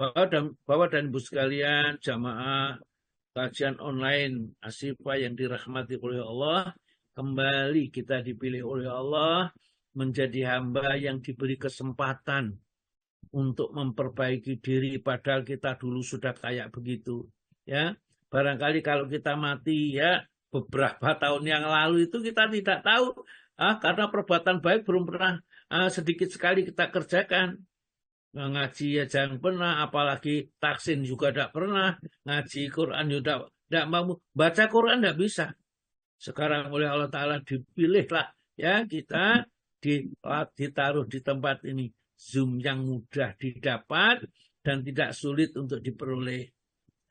Bapak dan Ibu sekalian, jamaah kajian online Asyifa yang dirahmati oleh Allah, kembali kita dipilih oleh Allah menjadi hamba yang diberi kesempatan untuk memperbaiki diri, padahal kita dulu sudah kayak begitu. Ya, barangkali kalau kita mati ya beberapa tahun yang lalu itu kita tidak tahu, karena perbuatan baik belum pernah sedikit sekali kita kerjakan. Ngaji ya jangan pernah, apalagi taksin juga tidak pernah, ngaji Quran juga tidak mau, baca Quran tidak bisa. Sekarang oleh Allah Ta'ala dipilihlah ya kita ditaruh di tempat ini. Zoom yang mudah didapat dan tidak sulit untuk diperoleh.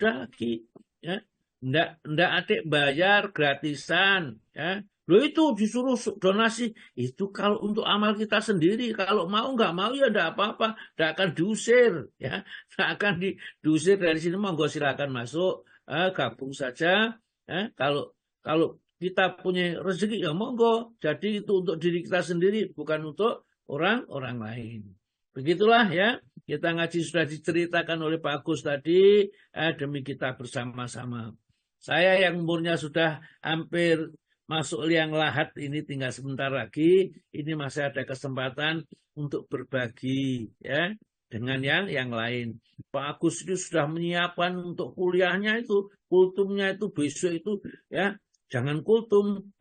Udah lagi ya, ndak adik bayar gratisan ya. Loh itu disuruh donasi, itu kalau untuk amal kita sendiri, kalau mau nggak mau ya ndak apa-apa, ndak akan diusir ya, ndak akan diusir dari sini, monggo silakan masuk, gabung saja ya. Kalau kita punya rezeki ya monggo, jadi itu untuk diri kita sendiri, bukan untuk orang-orang lain. Begitulah ya, kita ngaji sudah diceritakan oleh Pak Agus tadi, demi kita bersama-sama. Saya yang umurnya sudah hampir masuk liang lahat ini, tinggal sebentar lagi, ini masih ada kesempatan untuk berbagi ya dengan yang lain. Pak Agus itu sudah menyiapkan untuk kuliahnya itu, kultumnya itu besok itu ya, jangan kultum,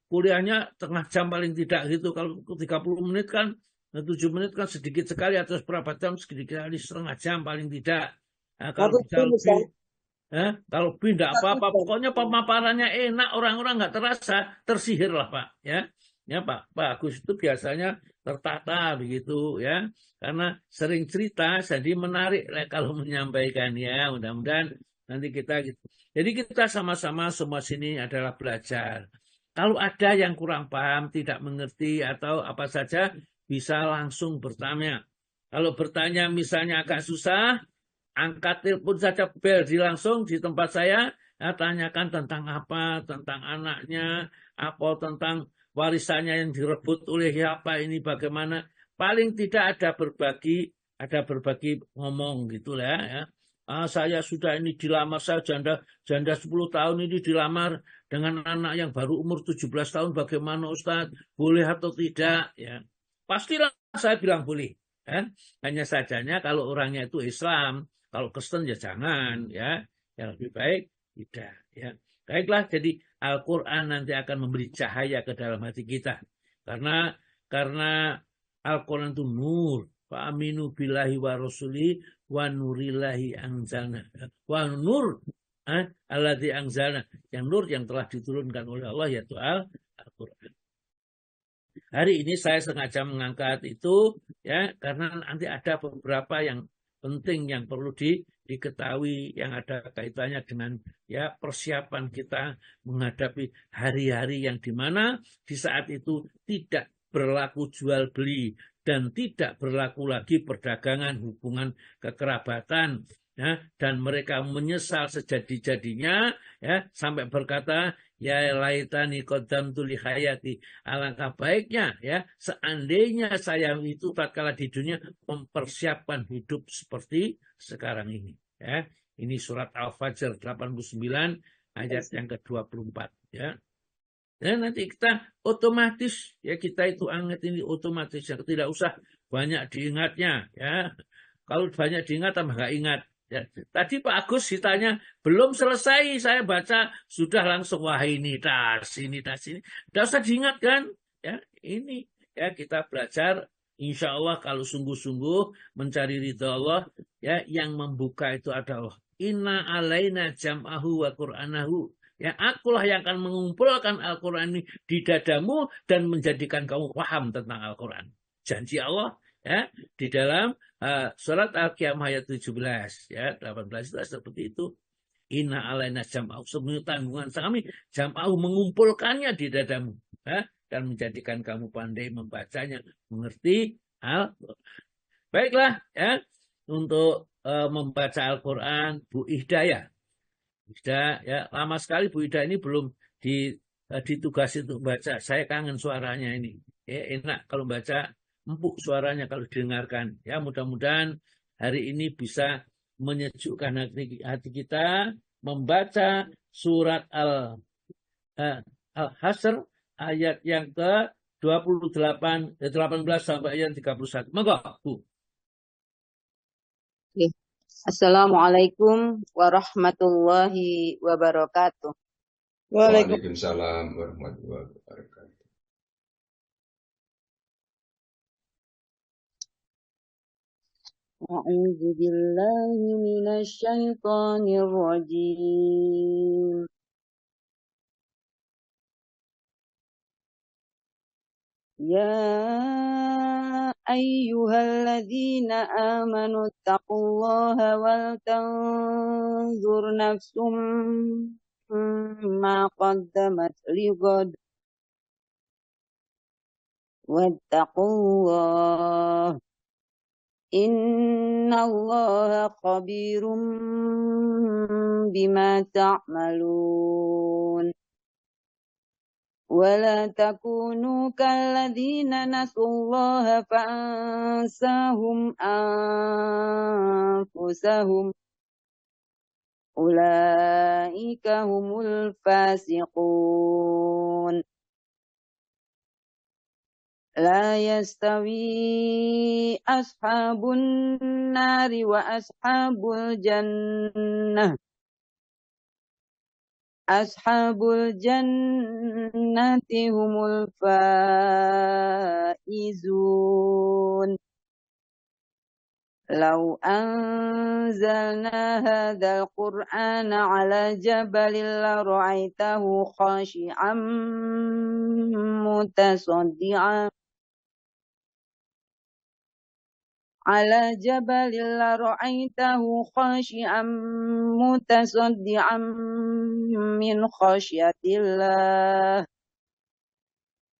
kuliahnya setengah jam paling tidak gitu. Kalau 30 menit kan, 7 menit kan sedikit sekali, atau berapa jam sedikit sekali, setengah jam paling tidak. Kalau bisa lebih, kalau tidak apa-apa, pokoknya pemaparannya enak, orang-orang nggak terasa, tersihir lah Pak. Ya Pak Agus itu biasanya tertata begitu ya, karena sering cerita, jadi menarik kalau menyampaikan ya. Mudah-mudahan nanti kita gitu. Jadi kita sama-sama semua sini adalah belajar. Kalau ada yang kurang paham, tidak mengerti atau apa saja, bisa langsung bertanya. Kalau bertanya misalnya agak susah, angkat telepon saja, bel langsung di tempat saya, tanyakan tentang apa, tentang anaknya, apa tentang warisannya yang direbut oleh siapa, ini bagaimana. Paling tidak ada berbagi ngomong gitulah ya. Saya sudah ini dilamar, saya janda 10 tahun ini dilamar dengan anak yang baru umur 17 tahun, bagaimana Ustadz, boleh atau tidak ya. Pastilah saya bilang boleh kan. Hanya sajanya kalau orangnya itu Islam, kalau Kristen ya jangan ya, yang lebih baik tidak ya. Baiklah, jadi Al-Quran nanti akan memberi cahaya ke dalam hati kita, karena Al-Quran itu nur. Fa aminu billahi wa rasuli wa nurillahi anzalna. Wa nur alladzi anzalna, yang nur yang telah diturunkan oleh Allah, yaitu Al-Quran. Hari ini saya sengaja mengangkat itu ya, karena nanti ada beberapa yang penting yang perlu diketahui, yang ada kaitannya dengan ya persiapan kita menghadapi hari-hari yang dimana di saat itu tidak berlaku jual beli dan tidak berlaku lagi perdagangan, hubungan kekerabatan ya, dan mereka menyesal sejadi-jadinya ya, sampai berkata, ya laitani qaddamtu li hayati, alangkah baiknya ya seandainya saya itu tatkala di dunia mempersiapkan hidup seperti sekarang ini ya. Ini surat Al-Fajr 89 ayat yang ke-24 ya. Dan nanti kita otomatis ya, kita itu anget ini otomatis ya, tidak usah banyak diingatnya ya. Kalau banyak diingat tambah nggak ingat. Ya, tadi Pak Agus ditanya, belum selesai saya baca, sudah langsung wah ini tas. Tidak usah diingatkan. Ya, ini ya kita belajar. Insya Allah kalau sungguh-sungguh mencari ridha Allah, ya yang membuka itu adalah inna alaina jam'ahu wa qur'anahu. Ya, akulah yang akan mengumpulkan Al-Quran ini di dadamu dan menjadikan kamu paham tentang Al-Quran. Janji Allah ya di dalam surat Al-Qiyamah ayat 17 ya 18 itu seperti itu. Inna alaina jam'ahu, sebenarnya tanggungan kami jam'ahu, mengumpulkannya di dadamu ya, dan menjadikan kamu pandai membacanya, mengerti Al-Quran. Baiklah ya, untuk membaca Al-Quran Bu Hidayah. Ya, lama sekali Bu Ida ini belum ditugasi untuk baca. Saya kangen suaranya ini. Ya, enak kalau baca, empuk suaranya kalau didengarkan. Ya, mudah-mudahan hari ini bisa menyejukkan hati kita membaca surat Al-Hasr ayat yang ke-18 sampai ayat 31. Monggo, Bu. Assalamualaikum warahmatullahi wabarakatuh. Waalaikumsalam warahmatullahi wabarakatuh. A'udzu billahi minasy syaithanir rajim. Ya ayyuhalladzina amanu taqullaha wal tanzur nafsum ma qaddamat lighad wattaqullah innallaha khabirum bima ta'malun. ولا تكونوا كالذين نسوا الله فأنساهم أنفسهم أولئك هم الفاسقون. لا يستوي أصحاب النار وأصحاب الجنة أصحاب الجنة هم الفائزون. لو أنزلنا هذا القرآن على جبل لرأيته خاشعا متصدعا على جبل لرأيته خاشعا متصدعا من خشية الله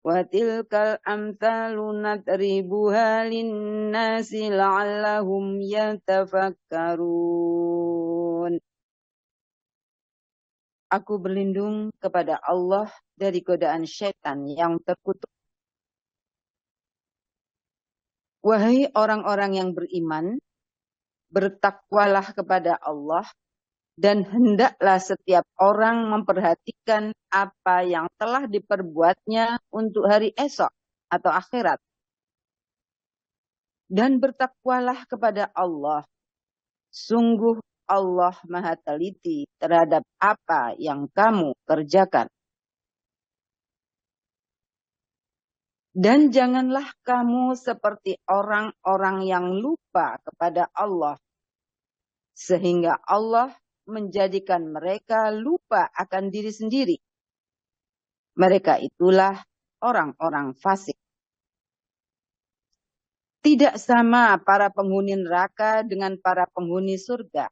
وتلك الأمثال نضربها للناس لعلهم يتفكرون. Aku berlindung kepada Allah dari godaan syaitan yang terkutuk. Wahai orang-orang yang beriman, bertakwalah kepada Allah dan hendaklah setiap orang memperhatikan apa yang telah diperbuatnya untuk hari esok atau akhirat. Dan bertakwalah kepada Allah. Sungguh Allah Maha teliti terhadap apa yang kamu kerjakan. Dan janganlah kamu seperti orang-orang yang lupa kepada Allah, sehingga Allah menjadikan mereka lupa akan diri sendiri. Mereka itulah orang-orang fasik. Tidak sama para penghuni neraka dengan para penghuni surga.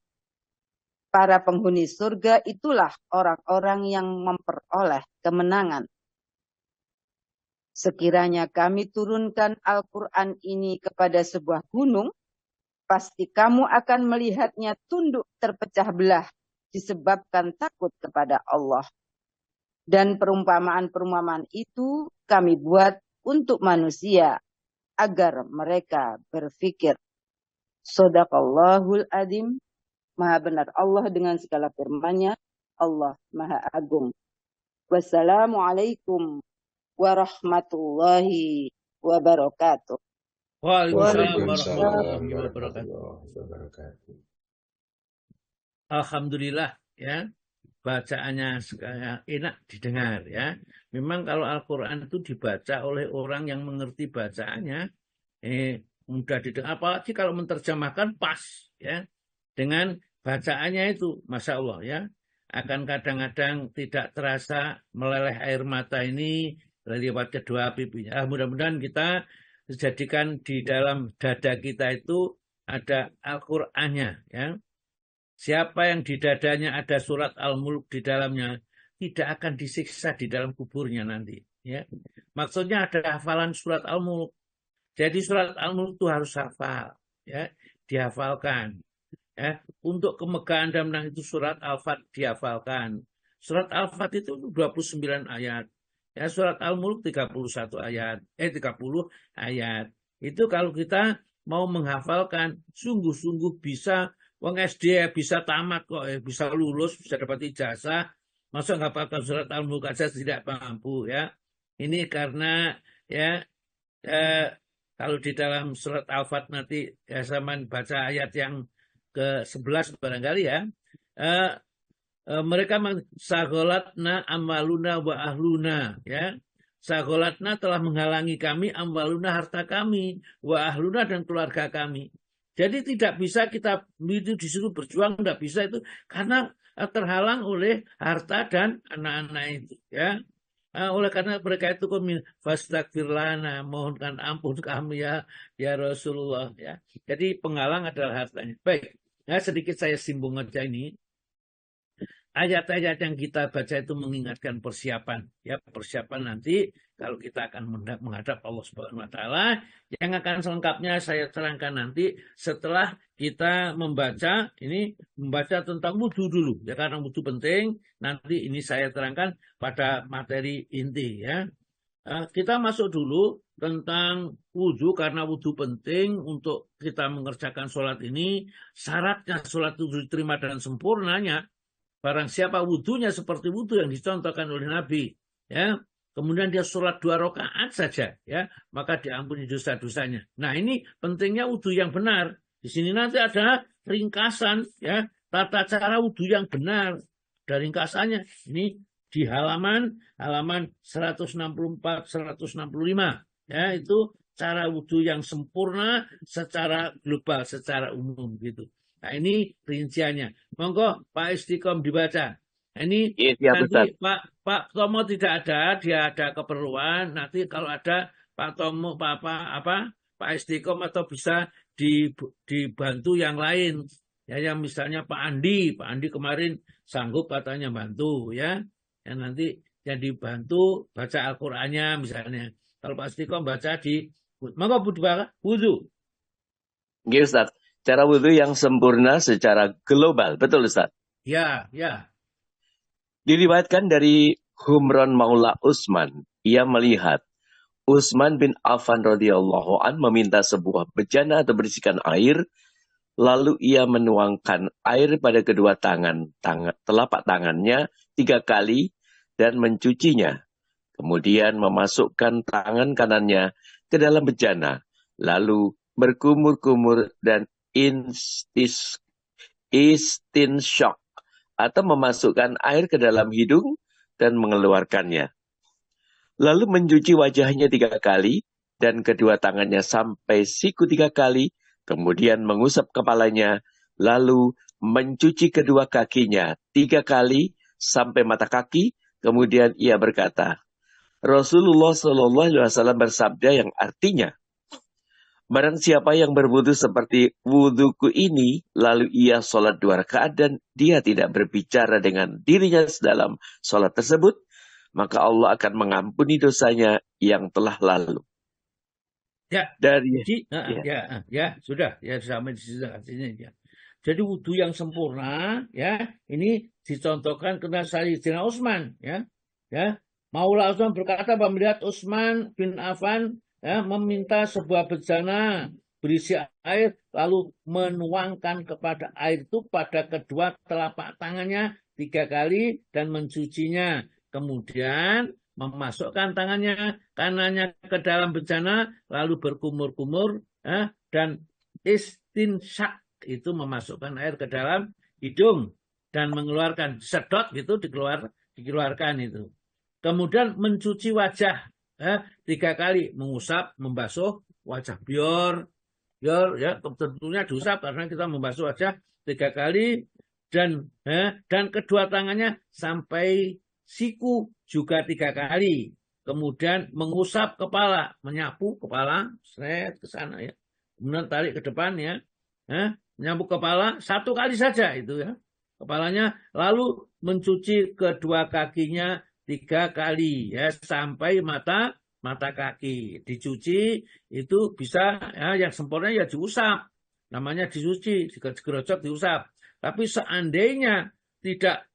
Para penghuni surga itulah orang-orang yang memperoleh kemenangan. Sekiranya kami turunkan Al-Quran ini kepada sebuah gunung, pasti kamu akan melihatnya tunduk terpecah belah disebabkan takut kepada Allah. Dan perumpamaan-perumpamaan itu kami buat untuk manusia agar mereka berfikir. Shadaqallahul adzim. Maha benar Allah dengan segala firman-Nya. Allah Maha Agung. Wassalamualaikum warahmatullahi wabarakatuh. Waalaikumsalam warahmatullahi wabarakatuh. Alhamdulillah ya, bacaannya enak didengar ya. Memang kalau Al-Quran itu dibaca oleh orang yang mengerti bacaannya, mudah didengar. Apalagi kalau menerjemahkan pas ya dengan bacaannya itu, masya Allah ya. Akan kadang-kadang tidak terasa meleleh air mata ini lewat kedua pipinya. Mudah-mudahan kita jadikan di dalam dada kita itu ada Al-Qur'annya ya. Siapa yang di dadanya ada surat Al-Mulk di dalamnya tidak akan disiksa di dalam kuburnya nanti ya. Maksudnya ada hafalan surat Al-Mulk. Jadi surat Al-Mulk itu harus hafal ya, dihafalkan. Ya, untuk kemegahan dan menang itu surat Al-Fat dihafalkan. Surat Al-Fat itu 29 ayat. Ya, surat Al-Mulk 31 ayat. 30 ayat. Itu kalau kita mau menghafalkan, sungguh-sungguh bisa. Wong SD bisa tamat kok, bisa lulus, bisa dapat ijazah. Masa nggak hafalkan surat Al-Mulk aja tidak mampu ya. Ini karena ya kalau di dalam surat Al-Fat nanti ya sama baca ayat yang ke-11 barangkali ya. Mereka sagolatna amaluna wa ahluna ya. Sagolatna telah menghalangi kami amaluna harta kami wa ahluna dan keluarga kami. Jadi tidak bisa kita itu disuruh berjuang, tidak bisa itu karena terhalang oleh harta dan anak-anak itu ya. Oleh karena mereka itu fastagfirlana, mohonkan ampun kami ya Rasulullah ya. Jadi penghalang adalah hartanya. Baik, ya sedikit saya singgung aja ini. Ayat-ayat yang kita baca itu mengingatkan persiapan, ya persiapan nanti kalau kita akan menghadap Allah Subhanahu Wa Taala. Yang akan selengkapnya saya terangkan nanti setelah kita membaca tentang wudhu dulu, ya karena wudhu penting. Nanti ini saya terangkan pada materi inti, ya. Kita masuk dulu tentang wudhu karena wudhu penting untuk kita mengerjakan sholat ini. Syaratnya sholat itu diterima dan sempurnanya. Barang siapa wudhunya seperti wudhu yang dicontohkan oleh Nabi, ya, kemudian dia sholat 2 rakaat saja, ya, maka diampuni dosa-dosanya. Nah ini pentingnya wudhu yang benar. Di sini nanti ada ringkasan, ya, tata cara wudhu yang benar. Ada ringkasannya. Ini di halaman 164, 165, ya, itu cara wudhu yang sempurna secara global, secara umum gitu. Nah ini rinciannya. Monggo Pak Istiqom dibaca. Ini nanti Pak Tomo tidak ada, dia ada keperluan. Nanti kalau ada Pak Tomo, Pak Istiqom atau bisa dibantu yang lain. Ya, yang misalnya Pak Andi kemarin sanggup katanya bantu ya. Yang nanti yang dibantu baca Al-Qur'annya misalnya. Kalau Pak Istiqom baca di monggo wudhu. Oke, Ustaz. Cara wudhu yang sempurna secara global. Betul, Ustaz? Ya. Diriwayatkan dari Humran Maula Utsman. Ia melihat Utsman bin Affan radhiyallahu an meminta sebuah bejana atau berisikan air. Lalu ia menuangkan air pada kedua telapak tangannya 3 kali dan mencucinya. Kemudian memasukkan tangan kanannya ke dalam bejana. Lalu berkumur-kumur dan istinsyak atau memasukkan air ke dalam hidung dan mengeluarkannya. Lalu mencuci wajahnya 3 kali dan kedua tangannya sampai siku 3 kali, kemudian mengusap kepalanya, lalu mencuci kedua kakinya 3 kali sampai mata kaki, kemudian ia berkata, Rasulullah SAW bersabda yang artinya, barang siapa yang berwudu seperti wuduku ini, lalu ia sholat 2 rakaat dan dia tidak berbicara dengan dirinya dalam sholat tersebut, maka Allah akan mengampuni dosanya yang telah lalu. Ya, sudah sampai di sini ya. Jadi wudu yang sempurna, ya, ini dicontohkan kena Sayyidina Utsman, ya. Maula Utsman berkata bahwa melihat Utsman bin Affan ya, meminta sebuah bejana berisi air, lalu menuangkan kepada air itu pada kedua telapak tangannya 3 kali dan mencucinya. Kemudian memasukkan tangannya kanannya ke dalam bejana, lalu berkumur-kumur ya, dan istinsyak itu memasukkan air ke dalam hidung dan mengeluarkan sedot gitu dikeluarkan itu. Kemudian mencuci wajah 3 kali, mengusap, membasuh wajah biar ya tentunya diusap karena kita membasuh wajah 3 kali dan kedua tangannya sampai siku juga 3 kali. Kemudian mengusap kepala, menyapu kepala, seret ke sana ya. Kemudian tarik ke depan ya. Menyapu kepala 1 kali saja itu ya. Kepalanya lalu mencuci kedua kakinya 3 kali ya sampai mata kaki. Dicuci itu bisa ya, yang sempurna ya diusap. Namanya dicuci, digerocok diusap. Tapi seandainya tidak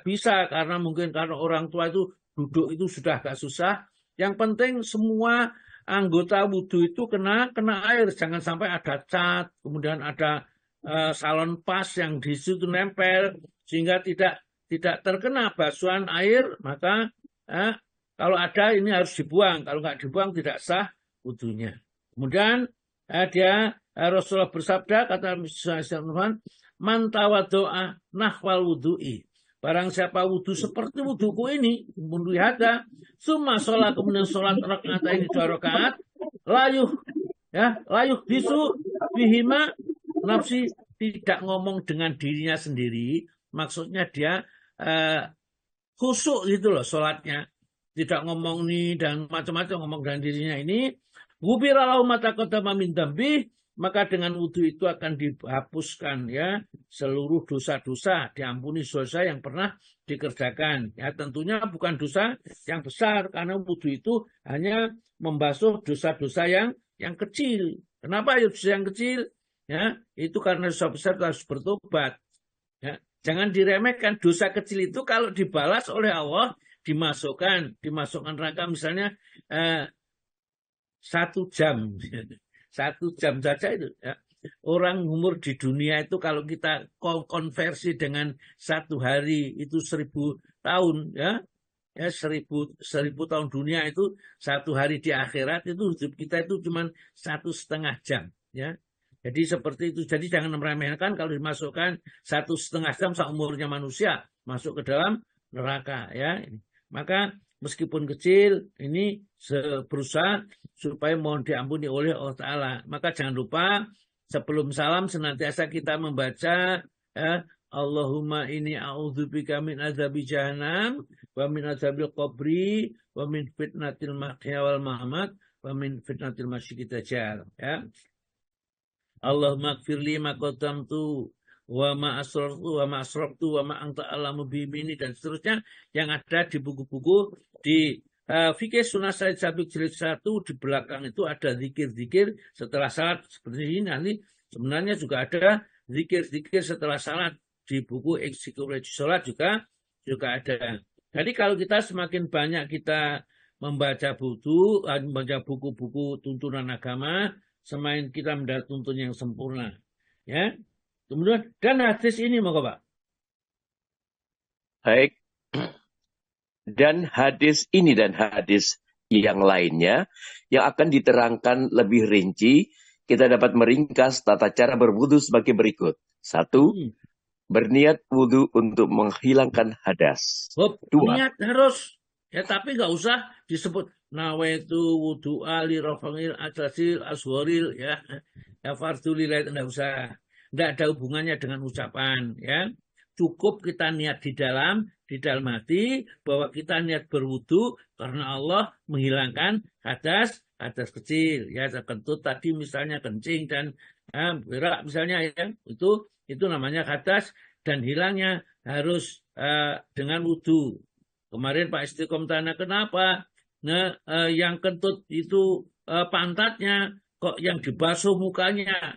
bisa karena mungkin karena orang tua itu duduk itu sudah agak susah. Yang penting semua anggota wudhu itu kena air, jangan sampai ada cat, kemudian ada salon pas yang di situ nempel sehingga tidak terkena basuhan air, maka kalau ada ini harus dibuang, kalau nggak dibuang tidak sah wudhunya. Kemudian Rasulullah bersabda, kata Rasulullah, man tawaddo'a nahwal wudu'i. Barang siapa wudhu seperti wudhuku ini, wudhu hada, summa sholat, kemudian sholat rakaat ini 2 rakaat, layuh bisu bihima nafsi, tidak ngomong dengan dirinya sendiri, maksudnya dia khusyuk gitu loh sholatnya, tidak ngomong nih dan macam-macam, ngomong dengan dirinya ini. Wubiralau mata kota min dambi, maka dengan wudhu itu akan dihapuskan ya seluruh dosa-dosa, diampuni dosa yang pernah dikerjakan. Ya tentunya bukan dosa yang besar, karena wudhu itu hanya membasuh dosa-dosa yang kecil. Kenapa ya dosa yang kecil? Ya itu karena dosa besar harus bertobat. Ya, jangan diremehkan, dosa kecil itu kalau dibalas oleh Allah dimasukkan neraka misalnya 1 jam. 1 jam saja itu ya. Orang umur di dunia itu kalau kita konversi dengan 1 hari itu 1000 tahun ya. 1000 tahun dunia itu 1 hari di akhirat itu hidup kita itu cuma 1,5 jam ya. Jadi seperti itu. Jadi jangan meremehkan kalau dimasukkan 1,5 jam seumurnya manusia masuk ke dalam neraka ya. Maka meskipun kecil ini berusaha supaya mohon diampuni oleh Allah Ta'ala. Maka jangan lupa sebelum salam senantiasa kita membaca Allahumma inni a'udzubika min azabi jahannam wa min azabil qabri wa min fitnatil mahya wal mamat wa min fitnatil masyikid dajjal ya. Allahumma gfirli ma qaddamtu wa ma asrartu wa ma asraftu wa ma anta alamu bimini dan seterusnya yang ada di buku-buku di Fikih Sunnah Said Sabiq jilid 1 di belakang itu ada zikir-zikir setelah salat seperti ini. Nanti sebenarnya juga ada zikir-zikir setelah salat di buku Eksekusi Salat juga ada. Jadi kalau kita semakin banyak kita membaca buku-buku tuntunan agama, semakin kita mendapat tuntunan yang sempurna. Ya. Kemudian dan hadis ini moga Pak. Baik. Dan hadis ini dan hadis yang lainnya yang akan diterangkan lebih rinci, kita dapat meringkas tata cara berwudu sebagai berikut. 1. Berniat wudu untuk menghilangkan hadas. 2. Niat harus, ya tapi nggak usah disebut nawaitu wudu ali rafangil ajasil aswaril ya fardulillah, nggak usah. Nggak ada hubungannya dengan ucapan ya. Cukup kita niat di dalam hati bahwa kita niat berwudu karena Allah menghilangkan hadas kecil ya, kentut tadi misalnya kencing dan berak misalnya ya, itu namanya hadas dan hilangnya harus dengan wudu. Kemarin Pak Istiqom tanya kenapa yang kentut itu pantatnya kok yang dibasuh mukanya.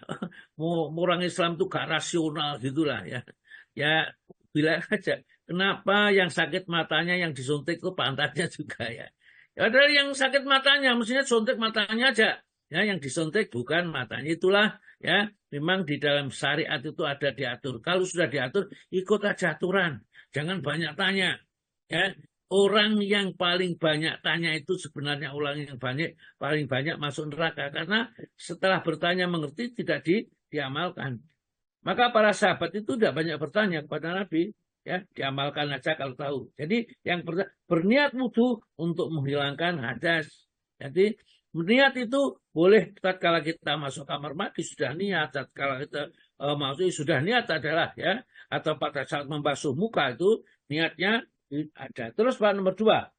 Orang Islam itu gak rasional gitulah ya. Ya bilang aja, kenapa yang sakit matanya yang disuntik itu pantatnya juga ya. Padahal yang sakit matanya mestinya suntik matanya aja. Ya, yang disuntik bukan matanya. Itulah ya, memang di dalam syariat itu ada diatur. Kalau sudah diatur, ikut aja aturan. Jangan banyak tanya. Ya, orang yang paling banyak tanya itu sebenarnya orang yang paling banyak masuk neraka karena setelah bertanya mengerti tidak diamalkan. Maka para sahabat itu tidak banyak bertanya kepada Nabi, ya diamalkan aja kalau tahu. Jadi yang berniat wudu untuk menghilangkan hadas. Jadi niat itu boleh tatkala kita masuk kamar mandi sudah niat, tatkala kita masuk sudah niat adalah ya, atau pada saat membasuh muka itu niatnya ada. Terus Pak nomor 2.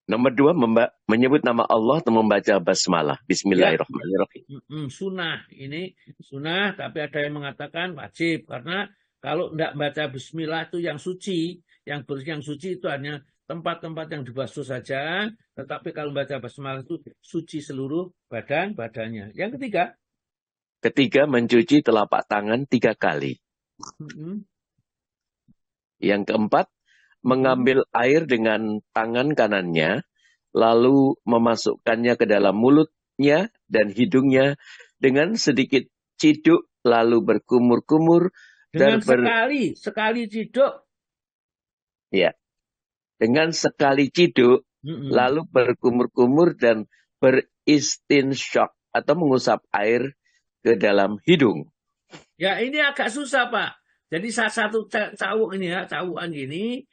Nomor 2 menyebut nama Allah atau membaca basmalah. Bismillahirrahmanirrahim. Sunnah, ini sunnah, tapi ada yang mengatakan wajib karena kalau tidak baca bismillah itu yang suci, yang suci itu hanya tempat-tempat yang dibasuh saja, tetapi kalau baca basmalah itu suci seluruh badannya. Yang ketiga, mencuci telapak tangan 3 kali. Yang keempat, mengambil air dengan tangan kanannya, lalu memasukkannya ke dalam mulut mulutnya dan hidungnya dengan sedikit ciduk, lalu berkumur-kumur Dengan dan sekali ciduk. ya, dengan sekali ciduk, lalu berkumur-kumur dan beristinsyak atau mengusap air ke dalam hidung. Ya, ini agak susah, Pak. Jadi satu cawuk ini ya, cawukan ini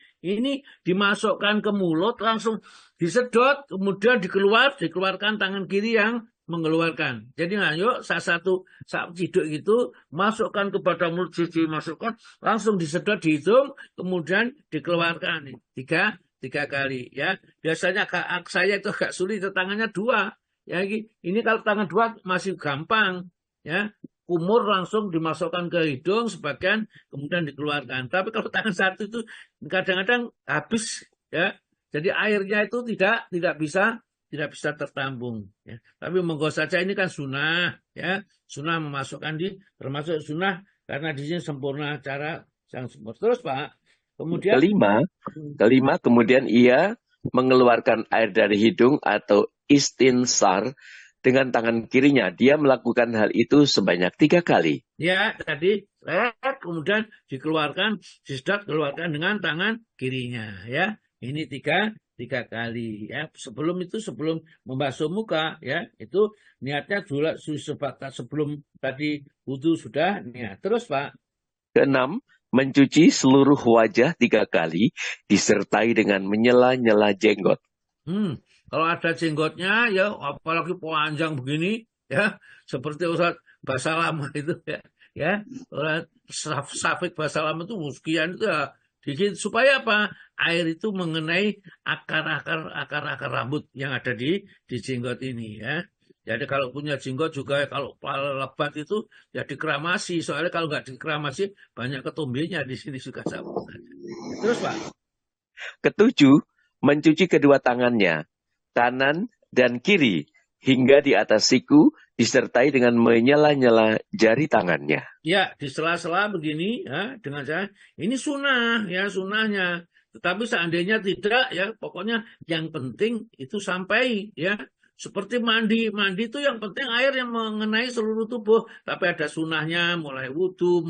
dimasukkan ke mulut, langsung disedot, kemudian dikeluarkan tangan kiri yang mengeluarkan. Jadi ayo satu ciduk itu masukkan kepada mulut sisi, masukkan, langsung disedot di hidung, kemudian dikeluarkan. Tiga kali ya. Biasanya saya itu agak sulit, tangannya dua. Ya, ini kalau tangan dua masih gampang ya. Kumur langsung dimasukkan ke hidung sebagian, kemudian dikeluarkan. Tapi kalau tangan satu itu kadang-kadang habis ya. Jadi airnya itu tidak bisa tertampung ya. Tapi monggo saja, ini kan sunnah ya. Sunnah memasukkan termasuk sunnah karena di sini sempurna cara yang sempurna. Terus Pak, kemudian kelima kemudian ia mengeluarkan air dari hidung atau istinsar dengan tangan kirinya. Dia melakukan hal itu sebanyak 3 kali. Ya, tadi kemudian dikeluarkan, disedot, keluarkan dengan tangan kirinya. Ya, ini tiga kali. Ya, sebelum membasuh muka, ya, itu niatnya juga sebatas sebelum tadi wudu sudah niat. Terus Pak. Keenam, mencuci seluruh wajah 3 kali disertai dengan menyela-nyela jenggot. Kalau ada jenggotnya ya, apalagi panjang begini ya, seperti Ustaz Basalam itu ya, orang Syafiq Basalam itu sekian itu ya, dikit supaya apa? Air itu mengenai akar rambut yang ada di jenggot ini ya. Jadi kalau punya jenggot juga, kalau lebat itu ya dikeramasi, soalnya kalau nggak dikeramasi banyak ketumbinya di sini juga sama. Terus Pak. Ketujuh, mencuci kedua tangannya, kanan dan kiri, hingga di atas siku, disertai dengan menyela-nyela jari tangannya. Ya, di sela-sela begini, ya, dengan cara ini sunnah, ya, sunnahnya. Tetapi seandainya tidak, ya, pokoknya yang penting itu sampai, ya. Seperti mandi itu yang penting air yang mengenai seluruh tubuh. Tapi ada sunnahnya, mulai wudhu,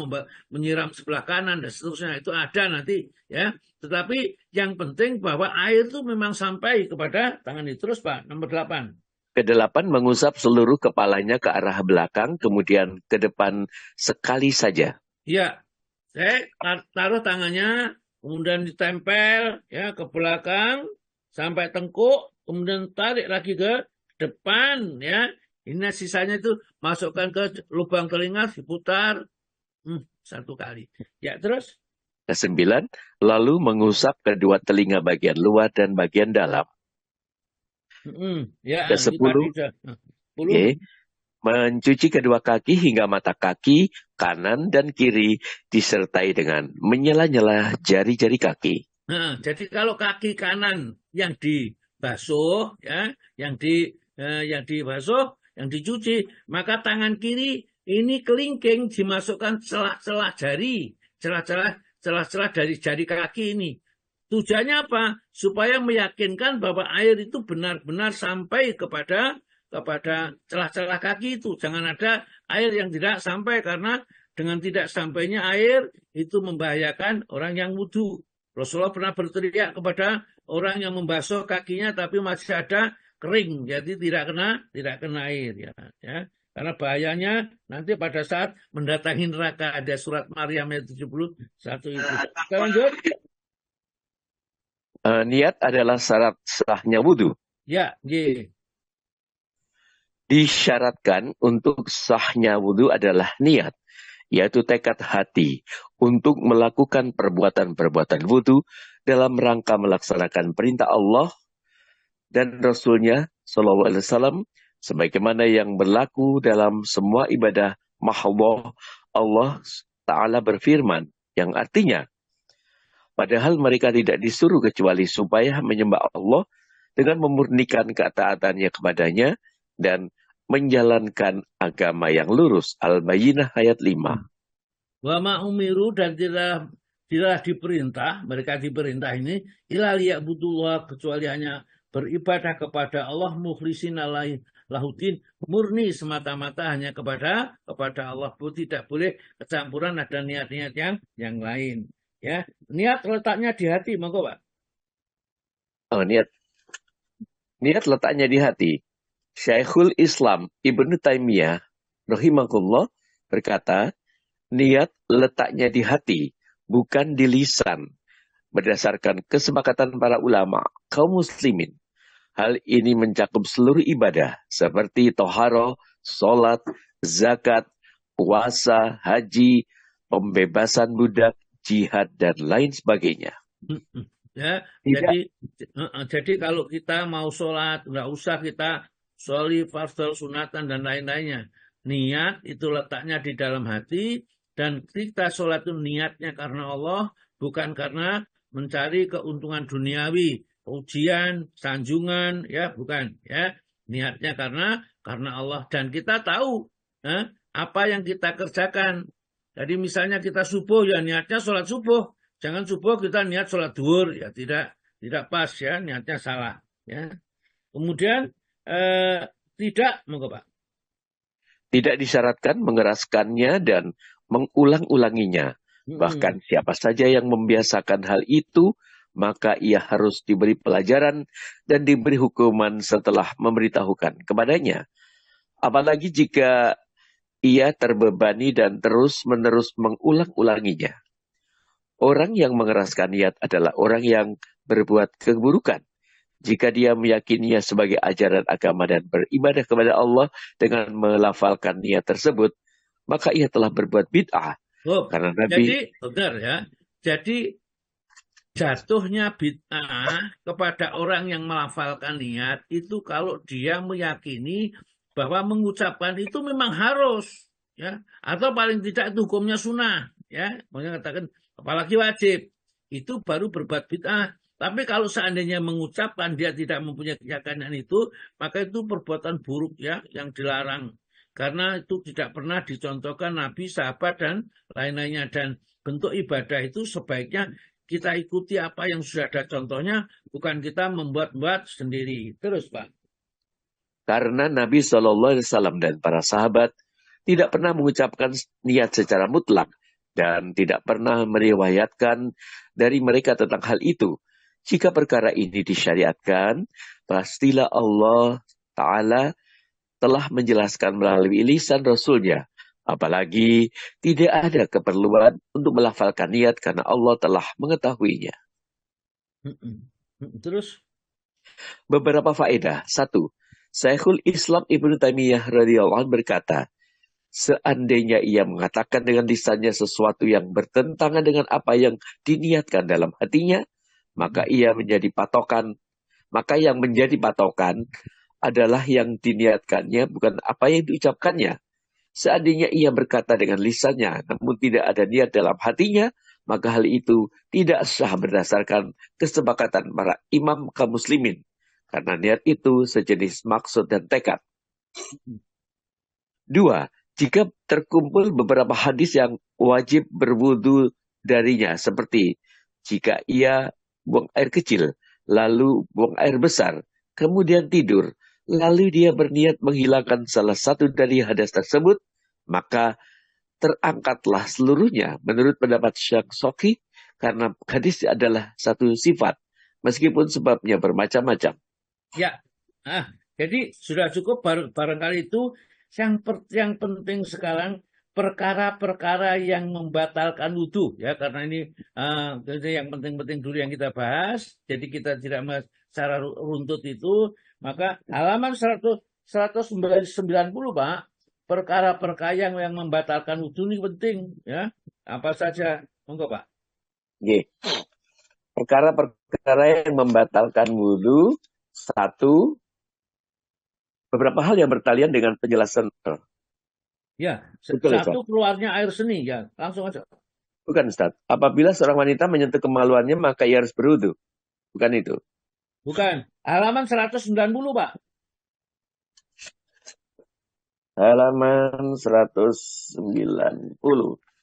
menyiram sebelah kanan, dan seterusnya. Itu ada nanti, ya. Tetapi yang penting bahwa air itu memang sampai kepada tangan itu. Terus Pak, nomor 8. Kedelapan, mengusap seluruh kepalanya ke arah belakang, kemudian ke depan sekali saja. Ya, saya taruh tangannya, kemudian ditempel ya ke belakang sampai tengkuk, kemudian tarik lagi ke depan ya. Ini sisanya itu masukkan ke lubang telinga, diputar 1 kali. Ya, terus? Kesembilan, lalu mengusap kedua telinga bagian luar dan bagian dalam. Ya, Kesepuluh, mencuci kedua kaki hingga mata kaki kanan dan kiri disertai dengan menyela-nyela jari-jari kaki. Nah, jadi kalau kaki kanan yang dibasuh, ya, yang dibasuh, yang dicuci, maka tangan kiri ini kelingking dimasukkan celah-celah jari, celah-celah dari jari kaki ini. Tujuannya apa? Supaya meyakinkan bahwa air itu benar-benar sampai kepada celah-celah kaki itu. Jangan ada air yang tidak sampai, karena dengan tidak sampainya air itu membahayakan orang yang wudhu. Rasulullah pernah berteriak kepada orang yang membasuh kakinya tapi masih ada kering, jadi tidak kena air ya. Karena bahayanya nanti pada saat mendatangi neraka. Ada surat Maryam ayat 71 itu. Kita lanjut. Niat adalah syarat sahnya wudhu. Ya, Disyaratkan untuk sahnya wudhu adalah niat, yaitu tekad hati untuk melakukan perbuatan-perbuatan wudhu dalam rangka melaksanakan perintah Allah dan Rasul-Nya Shallallahu Alaihi Wasallam, sebagaimana yang berlaku dalam semua ibadah mahdhah. Allah Ta'ala berfirman, yang artinya, padahal mereka tidak disuruh kecuali supaya menyembah Allah dengan memurnikan ketaatannya kepadanya dan menjalankan agama yang lurus. Al-Bayyinah ayat 5. Wa ma'umiru, dan tidak diperintah, mereka diperintah ini, ila liya'budullah, kecuali hanya beribadah kepada Allah, mukhlisina lahudin, murni semata-mata hanya kepada Allah. Tidak boleh kecampuran ada niat-niat yang lain. Ya, niat letaknya di hati, monggo Pak. Oh, niat letaknya di hati. Syekhul Islam Ibnu Taimiyah rahimahullah berkata, niat letaknya di hati, bukan di lisan. Berdasarkan kesepakatan para ulama kaum muslimin, hal ini mencakup seluruh ibadah seperti toharo, sholat, zakat, puasa, haji, pembebasan budak, jihad, dan lain sebagainya. Ya, Tidak. jadi kalau kita mau sholat, nggak usah kita sholi fardhu sunatan dan lain-lainnya. Niat itu letaknya di dalam hati, dan kita sholat itu niatnya karena Allah, bukan karena mencari keuntungan duniawi, ujian, sanjungan, ya bukan. Ya, niatnya karena Allah, dan kita tahu apa yang kita kerjakan. Jadi misalnya kita subuh, ya niatnya sholat subuh. Jangan subuh kita niat sholat duhur, ya tidak pas ya, niatnya salah. Ya. Kemudian tidak, monggo Pak. Tidak disyaratkan mengeraskannya dan mengulang-ulanginya. Bahkan siapa saja yang membiasakan hal itu, maka ia harus diberi pelajaran dan diberi hukuman setelah memberitahukan kepadanya. Apalagi jika ia terbebani dan terus-menerus mengulang-ulanginya. Orang yang mengeraskan niat adalah orang yang berbuat keburukan. Jika dia meyakininya sebagai ajaran agama dan beribadah kepada Allah dengan melafalkan niat tersebut, maka ia telah berbuat bid'ah. Karena Nabi... Jadi, benar ya. Jadi, jatuhnya bid'ah kepada orang yang melafalkan niat itu kalau dia meyakini bahwa mengucapkan itu memang harus, ya, atau paling tidak itu hukumnya sunnah, ya, makanya katakan apalagi wajib, itu baru berbuat bid'ah. Tapi kalau seandainya mengucapkan dia tidak mempunyai keyakinan itu, maka itu perbuatan buruk ya yang dilarang. Karena itu tidak pernah dicontohkan Nabi, sahabat, dan lain-lainnya. Dan bentuk ibadah itu sebaiknya kita ikuti apa yang sudah ada contohnya, bukan kita membuat-buat sendiri. Terus Pak. Karena Nabi SAW dan para sahabat tidak pernah mengucapkan niat secara mutlak dan tidak pernah meriwayatkan dari mereka tentang hal itu. Jika perkara ini disyariatkan, pastilah Allah Ta'ala telah menjelaskan melalui lisan Rasulnya. Apalagi tidak ada keperluan untuk melafalkan niat karena Allah telah mengetahuinya. Terus? Beberapa faedah. 1. Syekhul Islam Ibnu Taimiyah radhiyallahu anhu berkata, seandainya ia mengatakan dengan lisannya sesuatu yang bertentangan dengan apa yang diniatkan dalam hatinya, maka yang menjadi patokan adalah yang diniatkannya, bukan apa yang diucapkannya. Seandainya ia berkata dengan lisannya, namun tidak ada niat dalam hatinya, maka hal itu tidak sah berdasarkan kesepakatan para imam kaum muslimin. Karena niat itu sejenis maksud dan tekad. 2. Jika terkumpul beberapa hadis yang wajib berwudu darinya, seperti jika ia buang air kecil, lalu buang air besar, kemudian tidur, lalu dia berniat menghilangkan salah satu dari hadas tersebut, maka terangkatlah seluruhnya menurut pendapat Syekh Soki, karena hadis adalah satu sifat, meskipun sebabnya bermacam-macam. Ya, jadi sudah cukup barangkali itu yang penting sekarang perkara-perkara yang membatalkan wudhu ya, karena ini yang penting-penting dulu yang kita bahas. Jadi kita tidak bahas secara runtut itu, maka halaman 190 Pak, perkara-perkara yang membatalkan wudhu ini penting ya. Apa saja, monggo Pak. Perkara-perkara yang membatalkan wudhu. 1. Beberapa hal yang bertalian dengan penjelasan. Ya, betul, satu keluarnya air seni ya, langsung aja. Bukan Ustaz. Apabila seorang wanita menyentuh kemaluannya maka ia harus berwudu. Bukan itu. Bukan. Halaman 190 Pak. Halaman 190.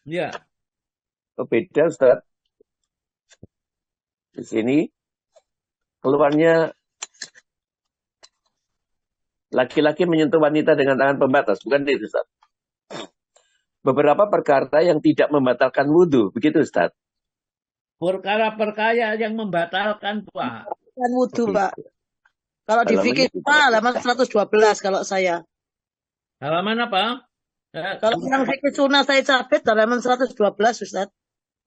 Ya. Oh, beda Ustaz. Di sini keluarnya laki-laki menyentuh wanita dengan tangan pembatas, bukan itu Ustaz. Beberapa perkara yang tidak membatalkan wudhu, begitu Ustaz. Perkara-perkara yang membatalkan, Pak. Kan wudhu, Pak. Kalau di fikih halaman 112 kalau saya. Halaman apa? Kalau yang fikih sunnah saya cabut halaman 112, Ustaz.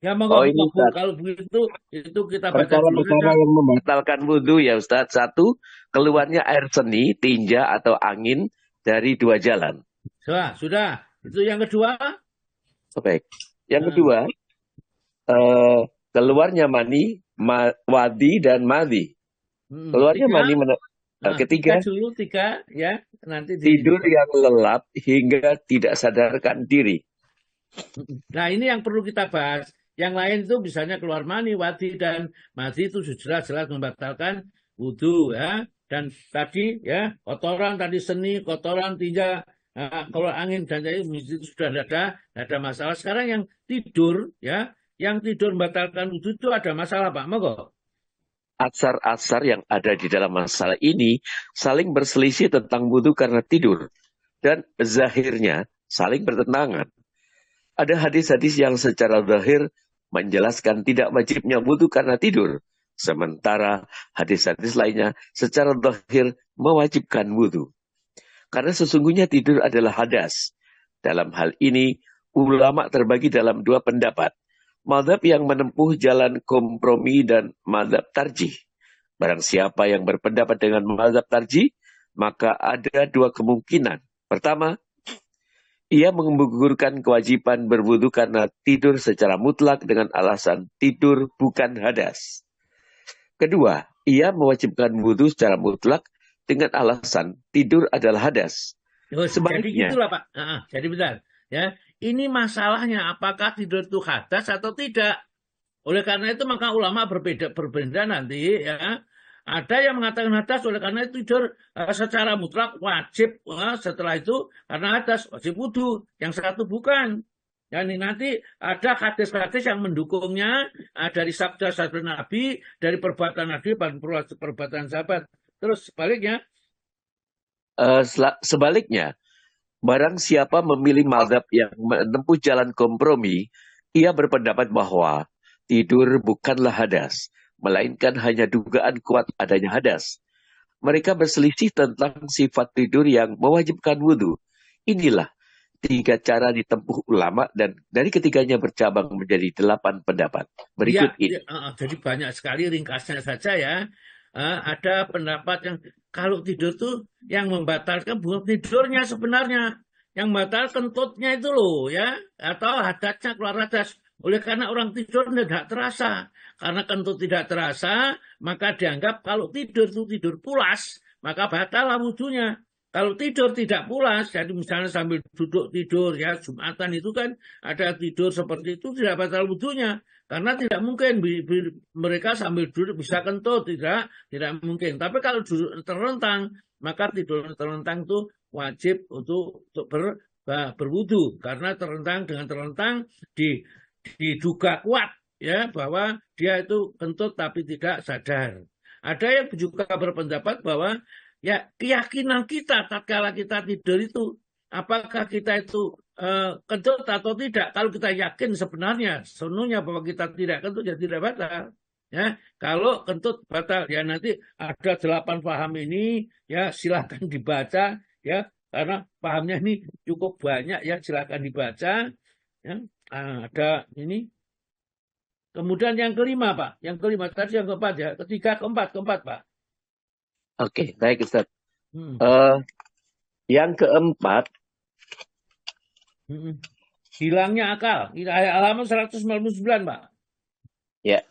Ya, monggo, ini Ustaz. kalau begitu itu kita baca perkara-perkara yang membatalkan wudhu ya Ustaz. Satu, keluarnya air seni, tinja atau angin dari dua jalan. Sudah. Itu yang kedua. Baik. Yang kedua, keluarnya mani, wadi dan madi. Keluarnya mani ketiga dulu, ya. Nanti tidur yang lelap hingga tidak sadarkan diri. Nah, ini yang perlu kita bahas. Yang lain itu misalnya keluar mani, wadi dan madi itu jelas-jelas membatalkan wudhu ya. Dan tadi ya kotoran tadi seni, kotoran tinja, kalau angin dan itu sudah ada masalah. Sekarang yang tidur ya, yang tidur membatalkan wudhu itu ada masalah, Pak. Monggo. Asar-asar yang ada di dalam masalah ini saling berselisih tentang wudhu karena tidur. Dan zahirnya saling bertentangan. Ada hadis-hadis yang secara zahir menjelaskan tidak wajibnya wudhu karena tidur. Sementara hadis-hadis lainnya secara zahir mewajibkan wudhu. Karena sesungguhnya tidur adalah hadas. Dalam hal ini, ulama terbagi dalam dua pendapat. Mazhab yang menempuh jalan kompromi dan mazhab tarjih. Barang siapa yang berpendapat dengan mazhab tarjih, maka ada dua kemungkinan. Pertama, ia menggugurkan kewajiban berwudu karena tidur secara mutlak dengan alasan tidur bukan hadas. Kedua, ia mewajibkan wudu secara mutlak dengan alasan tidur adalah hadas. Sebaliknya. Jadi gitulah, Pak. Jadi benar. Ya, ini masalahnya apakah tidur itu hadas atau tidak. Oleh karena itu maka ulama berbeda nanti ya. Ada yang mengatakan hadas, oleh karena itu tidur secara mutlak wajib. Setelah itu karena hadas wajib wudu. Yang satu bukan. Dan nanti ada hadis-hadis yang mendukungnya dari sabda Nabi, dari perbuatan Nabi, perbuatan sahabat. Terus sebaliknya. Sebaliknya, barang siapa memilih mazhab yang menempuh jalan kompromi, ia berpendapat bahwa tidur bukanlah hadas, melainkan hanya dugaan kuat adanya hadas. Mereka berselisih tentang sifat tidur yang mewajibkan wudhu. Inilah 3 cara ditempuh ulama dan dari ketiganya bercabang menjadi 8 pendapat. Berikut ini. Jadi banyak sekali, ringkasnya saja ya. Ada pendapat yang kalau tidur tuh yang membatalkan bukan tidurnya sebenarnya. Yang batal kentutnya itu loh ya. Atau hadasnya keluar hadas. Oleh karena orang tidur tidak terasa. Karena kentut tidak terasa, maka dianggap kalau tidur itu tidur pulas, maka batal wudhunya. Kalau tidur tidak pulas, jadi misalnya sambil duduk tidur ya, Jumatan itu kan ada tidur seperti itu tidak batal wudhunya. Karena tidak mungkin mereka sambil duduk bisa kentut, tidak mungkin. Tapi kalau duduk terlentang, maka tidur terlentang itu wajib untuk berwudu. Karena dengan terlentang diduga kuat ya bahwa dia itu kentut tapi tidak sadar. Ada yang juga berpendapat bahwa ya keyakinan kita tatkala kita tidur itu apakah kita itu kentut atau tidak. Kalau kita yakin sebenarnya bahwa kita tidak kentut ya tidak batal. Ya, kalau kentut batal ya nanti ada 8 paham ini ya silakan dibaca ya karena pahamnya ini cukup banyak ya silakan dibaca ya. Ada ini. Kemudian yang kelima, Pak. Yang kelima tadi yang keempat ya. Ketiga, keempat, Pak. Oke, baik Ustaz. Yang keempat. Hilangnya akal. Halaman 199, Pak. Ya.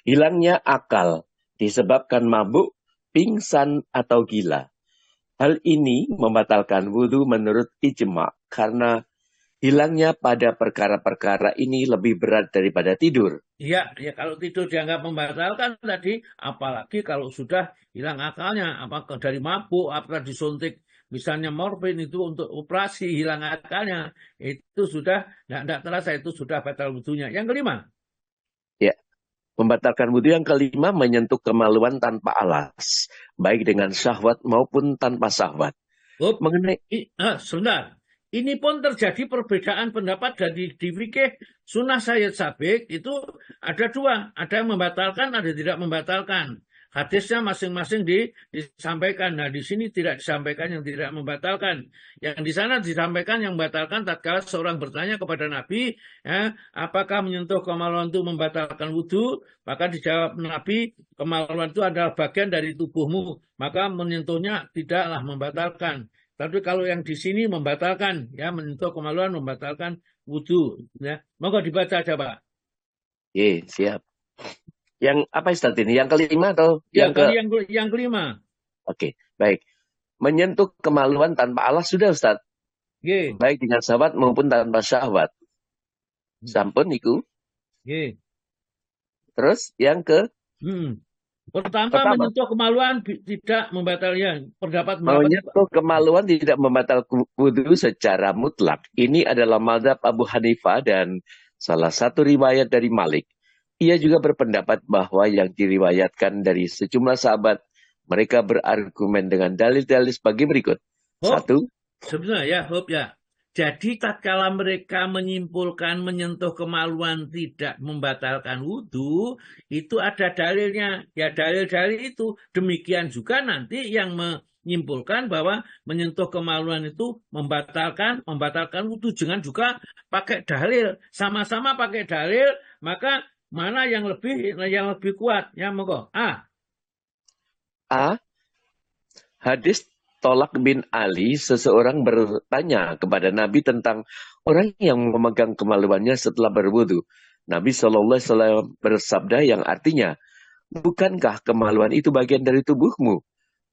Hilangnya akal disebabkan mabuk, pingsan, atau gila. Hal ini membatalkan wudhu menurut ijma karena hilangnya pada perkara-perkara ini lebih berat daripada tidur. Iya, ya kalau tidur dianggap membatalkan tadi, apalagi kalau sudah hilang akalnya, apakah dari mabuk, apakah disuntik misalnya morfin itu untuk operasi hilang akalnya, itu sudah tidak terasa, itu sudah batal wudhunya. Yang kelima. Ya, membatalkan wudhu yang kelima menyentuh kemaluan tanpa alas, baik dengan syahwat maupun tanpa syahwat. mengenai Sebentar. Ini pun terjadi perbedaan pendapat di fikih sunnah Sayyid Sabiq itu ada dua. Ada yang membatalkan, ada yang tidak membatalkan. Hadisnya masing-masing disampaikan. Nah, di sini tidak disampaikan yang tidak membatalkan. Yang di sana disampaikan yang membatalkan tatkala seorang bertanya kepada Nabi, ya, apakah menyentuh kemaluan itu membatalkan wudhu? Maka dijawab Nabi, kemaluan itu adalah bagian dari tubuhmu. Maka menyentuhnya tidaklah membatalkan. Tapi kalau yang di sini membatalkan, ya, menyentuh kemaluan membatalkan wudhu. Ya. Monggo dibaca aja, Pak. Siap. Yang apa Ustaz ini? Yang kelima atau yang kelima? Oke, baik. Menyentuh kemaluan tanpa alas sudah Ustaz. Baik dengan syahwat maupun tanpa syahwat. Sampun iku. Terus yang ke Pertama, menyentuh kemaluan tidak membatalkan. Menyentuh kemaluan tidak membatalkan wudhu secara mutlak. Ini adalah mazhab Abu Hanifah dan salah satu riwayat dari Malik. Ia juga berpendapat bahwa yang diriwayatkan dari sejumlah sahabat, mereka berargumen dengan dalil-dalil sebagai berikut. Satu. Sebenarnya ya. Jadi tatkala mereka menyimpulkan menyentuh kemaluan tidak membatalkan wudhu, itu ada dalilnya. Ya dalil-dalil itu. Demikian juga nanti yang menyimpulkan bahwa menyentuh kemaluan itu membatalkan wudhu. Jangan juga pakai dalil. Sama-sama pakai dalil, maka mana yang lebih kuat? Ya, monggo. A. Hadis Tolak bin Ali, seseorang bertanya kepada Nabi tentang orang yang memegang kemaluannya setelah berwudu. Nabi SAW bersabda yang artinya, bukankah kemaluan itu bagian dari tubuhmu?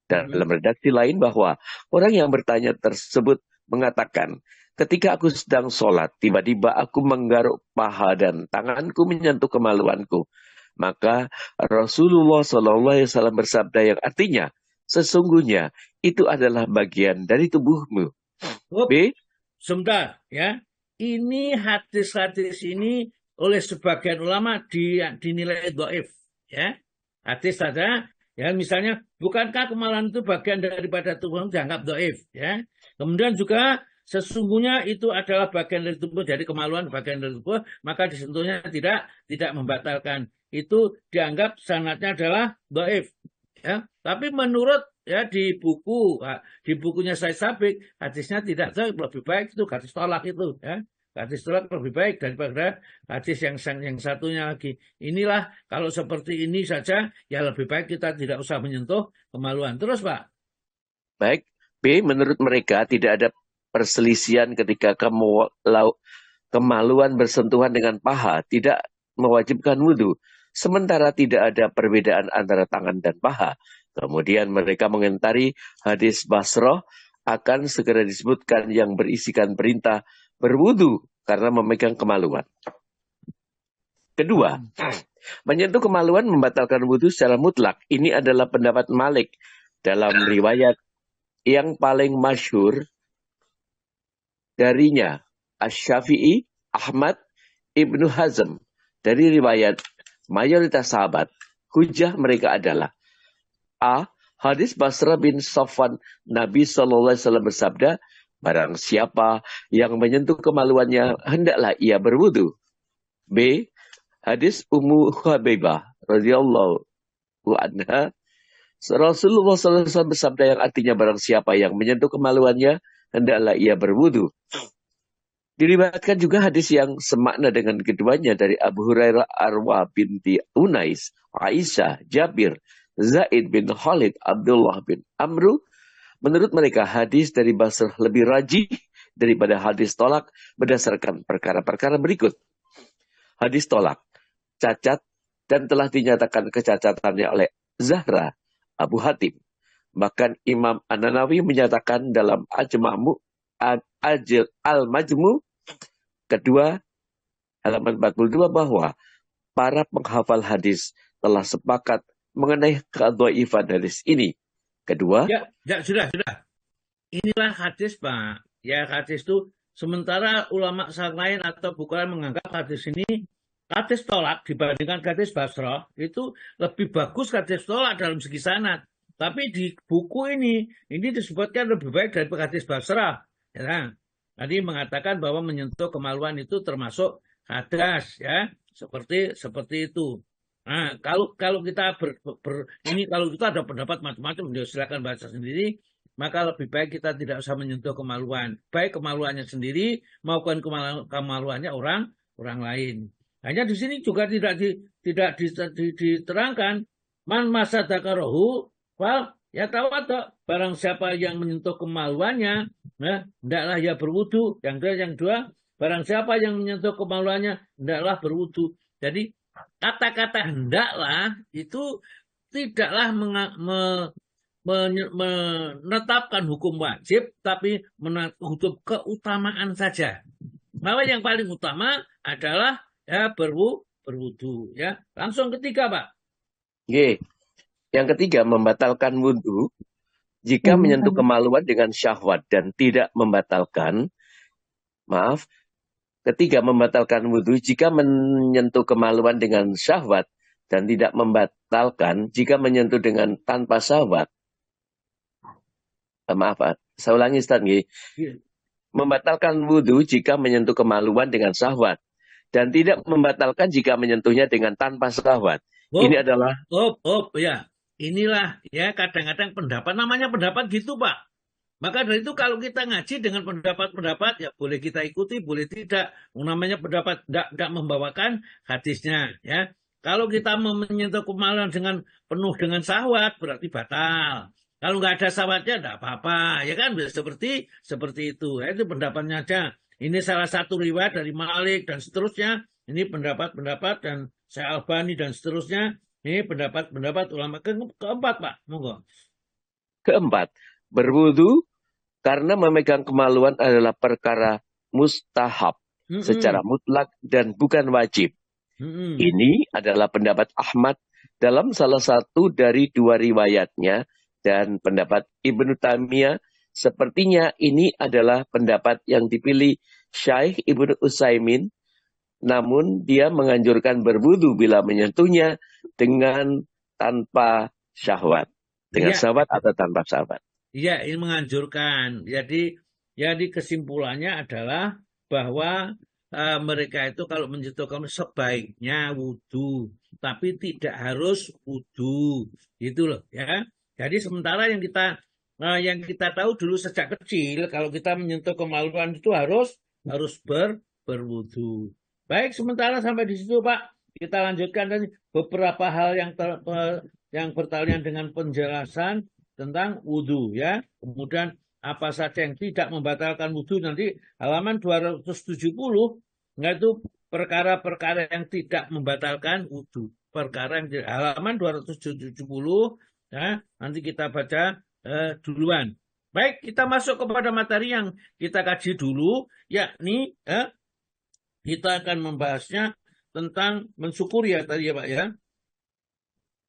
Dan dalam redaksi lain bahwa orang yang bertanya tersebut mengatakan, ketika aku sedang sholat, tiba-tiba aku menggaruk paha dan tanganku menyentuh kemaluanku. Maka Rasulullah SAW bersabda yang artinya, sesungguhnya itu adalah bagian dari tubuhmu. B. Sebentar ya. Ini hadis-hadis ini oleh sebagian ulama dinilai dhaif ya. Hadis saja ya, misalnya bukankah kemaluan itu bagian daripada tubuh dianggap dhaif ya. Kemudian juga sesungguhnya itu adalah bagian dari tubuh, jadi kemaluan bagian dari tubuh, maka disentuhnya tidak membatalkan. Itu dianggap sanadnya adalah dhaif ya. Tapi menurut ya di bukunya Sayyid Sabiq, hadisnya tidak dhaif, lebih baik itu hadis tolak itu ya. Hadis tolak lebih baik daripada hadis yang satunya lagi. Inilah kalau seperti ini saja ya lebih baik kita tidak usah menyentuh kemaluan. Terus Pak. Baik. B. Menurut mereka tidak ada perselisihan ketika kemaluan bersentuhan dengan paha tidak mewajibkan wudhu. Sementara tidak ada perbedaan antara tangan dan paha. Kemudian mereka mengentari hadis Basrah akan segera disebutkan yang berisikan perintah berwudu karena memegang kemaluan. Kedua, menyentuh kemaluan membatalkan wudu secara mutlak. Ini adalah pendapat Malik dalam riwayat yang paling masyhur darinya Asy-Syafi'i, Ahmad, Ibnu Hazm. Dari riwayat mayoritas sahabat, hujah mereka adalah A. Hadis Basrah bin Safwan, Nabi SAW bersabda, barang siapa yang menyentuh kemaluannya, hendaklah ia berwudu. B. Hadis Ummu Habibah radhiyallahu anha, Rasulullah SAW bersabda yang artinya barang siapa yang menyentuh kemaluannya, hendaklah ia berwudu. Diriwayatkan juga hadis yang semakna dengan keduanya dari Abu Hurairah, Arwa binti Unais, Aisyah, Jabir, Zaid bin Khalid, Abdullah bin Amru. Menurut mereka hadis dari Basrah lebih rajih daripada hadis tolak berdasarkan perkara-perkara berikut. Hadis tolak cacat dan telah dinyatakan kecacatannya oleh Zahra, Abu Hatim. Bahkan Imam An-Nawawi menyatakan dalam Al-Majmu kedua halaman 42 bahwa para penghafal hadis telah sepakat mengenai kedhaifan hadis ini. Kedua, sudah. Inilah hadis Pak. Ya hadis itu sementara ulama lain atau bukan menganggap hadis ini hadis tolak dibandingkan hadis Basrah itu lebih bagus hadis tolak dalam segi sanad. Tapi di buku ini disebutkan lebih baik dari hadis Basrah. Ya. Tadi mengatakan bahwa menyentuh kemaluan itu termasuk hadas, ya, seperti itu. Nah, kalau kita kalau kita ada pendapat macam-macam, silakan baca sendiri. Maka lebih baik kita tidak usah menyentuh kemaluan, baik kemaluannya sendiri maupun kemaluannya orang lain. Hanya di sini juga tidak diterangkan man masa dzakarahu fal ya tawaddo, barang siapa yang menyentuh kemaluannya, nah, hendaklah ia berwudu. Yang dua, barang siapa yang menyentuh kemaluannya, hendaklah berwudu. Jadi kata-kata hendaklah itu tidaklah menetapkan hukum wajib, tapi menetapkan keutamaan saja. Bahwa yang paling utama adalah ya berwudu. Ya, langsung ketiga, Pak. Oke. Yang ketiga, membatalkan wudhu jika menyentuh kemaluan dengan syahwat dan tidak membatalkan. Ketiga, membatalkan wudhu jika menyentuh kemaluan dengan syahwat dan tidak membatalkan jika menyentuh dengan tanpa syahwat. Saya ulangi, Ustaz. Membatalkan wudhu jika menyentuh kemaluan dengan syahwat dan tidak membatalkan jika menyentuhnya dengan tanpa syahwat. Ini adalah ya. Inilah ya kadang-kadang pendapat, namanya pendapat gitu, Pak. Maka dari itu kalau kita ngaji dengan pendapat-pendapat, ya boleh kita ikuti, boleh tidak. Namanya pendapat tidak membawakan hadisnya, ya. Kalau kita menyentuh kemaluan dengan penuh dengan syahwat, berarti batal. Kalau nggak ada syahwatnya, tidak apa-apa, ya kan? Seperti itu. Ya, itu pendapatnya aja. Ini salah satu riwayat dari Malik dan seterusnya. Ini pendapat-pendapat dan Syekh Albani dan seterusnya. Ini pendapat ulama keempat, Pak. Monggo. Keempat, berwudu karena memegang kemaluan adalah perkara mustahab secara mutlak dan bukan wajib. Ini adalah pendapat Ahmad dalam salah satu dari dua riwayatnya, dan pendapat Ibnu Taimiyah. Sepertinya ini adalah pendapat yang dipilih Syekh Ibnu Utsaimin, namun dia menganjurkan berwudu bila menyentuhnya dengan tanpa syahwat. Dengan syahwat atau tanpa syahwat. Iya, ini menganjurkan. Jadi kesimpulannya adalah bahwa mereka itu kalau menyentuh kamu sebaiknya wudu, tapi tidak harus wudu, gitu loh, ya. Jadi sementara yang kita tahu dulu sejak kecil, kalau kita menyentuh kemaluan itu harus berwudu. Baik, sementara sampai di situ, Pak. Kita lanjutkan tadi beberapa hal yang bertalian dengan penjelasan tentang wudu, ya. Kemudian apa saja yang tidak membatalkan wudu, nanti halaman 270, yaitu perkara-perkara yang tidak membatalkan wudu. Halaman 270, ya, nanti kita baca duluan. Baik, kita masuk kepada materi yang kita kaji dulu, yakni kita akan membahasnya tentang mensyukuri, ya tadi, ya Pak, ya.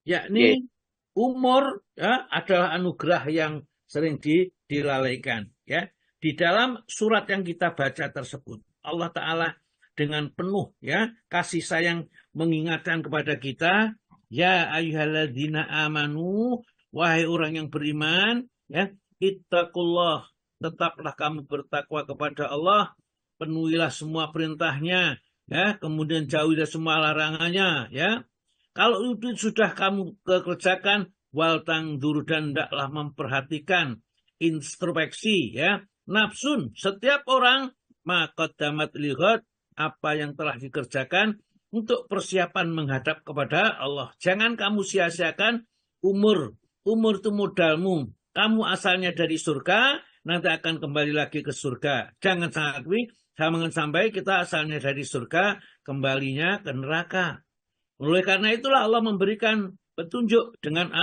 Yakni umur, ya, adalah anugerah yang sering dilalaikan, ya. Di dalam surat yang kita baca tersebut, Allah Ta'ala dengan penuh, ya, kasih sayang mengingatkan kepada kita, ya ayyuhalladzina amanu, wahai orang yang beriman, ya, ittaqullah, tetaplah kamu bertakwa kepada Allah, penuhilah semua perintahnya, ya, kemudian jauhilah semua larangannya, ya. Kalau itu sudah kamu kerjakan, wal tangdur, dan hendaklah memperhatikan, introspeksi, ya, nafsun, setiap orang, maqaddamat lighad, apa yang telah dikerjakan untuk persiapan menghadap kepada Allah. Jangan kamu sia-siakan umur itu modalmu. Kamu asalnya dari surga, nanti akan kembali lagi ke surga. Jangan sampai kita asalnya dari surga, kembalinya ke neraka. Oleh karena itulah Allah memberikan petunjuk dengan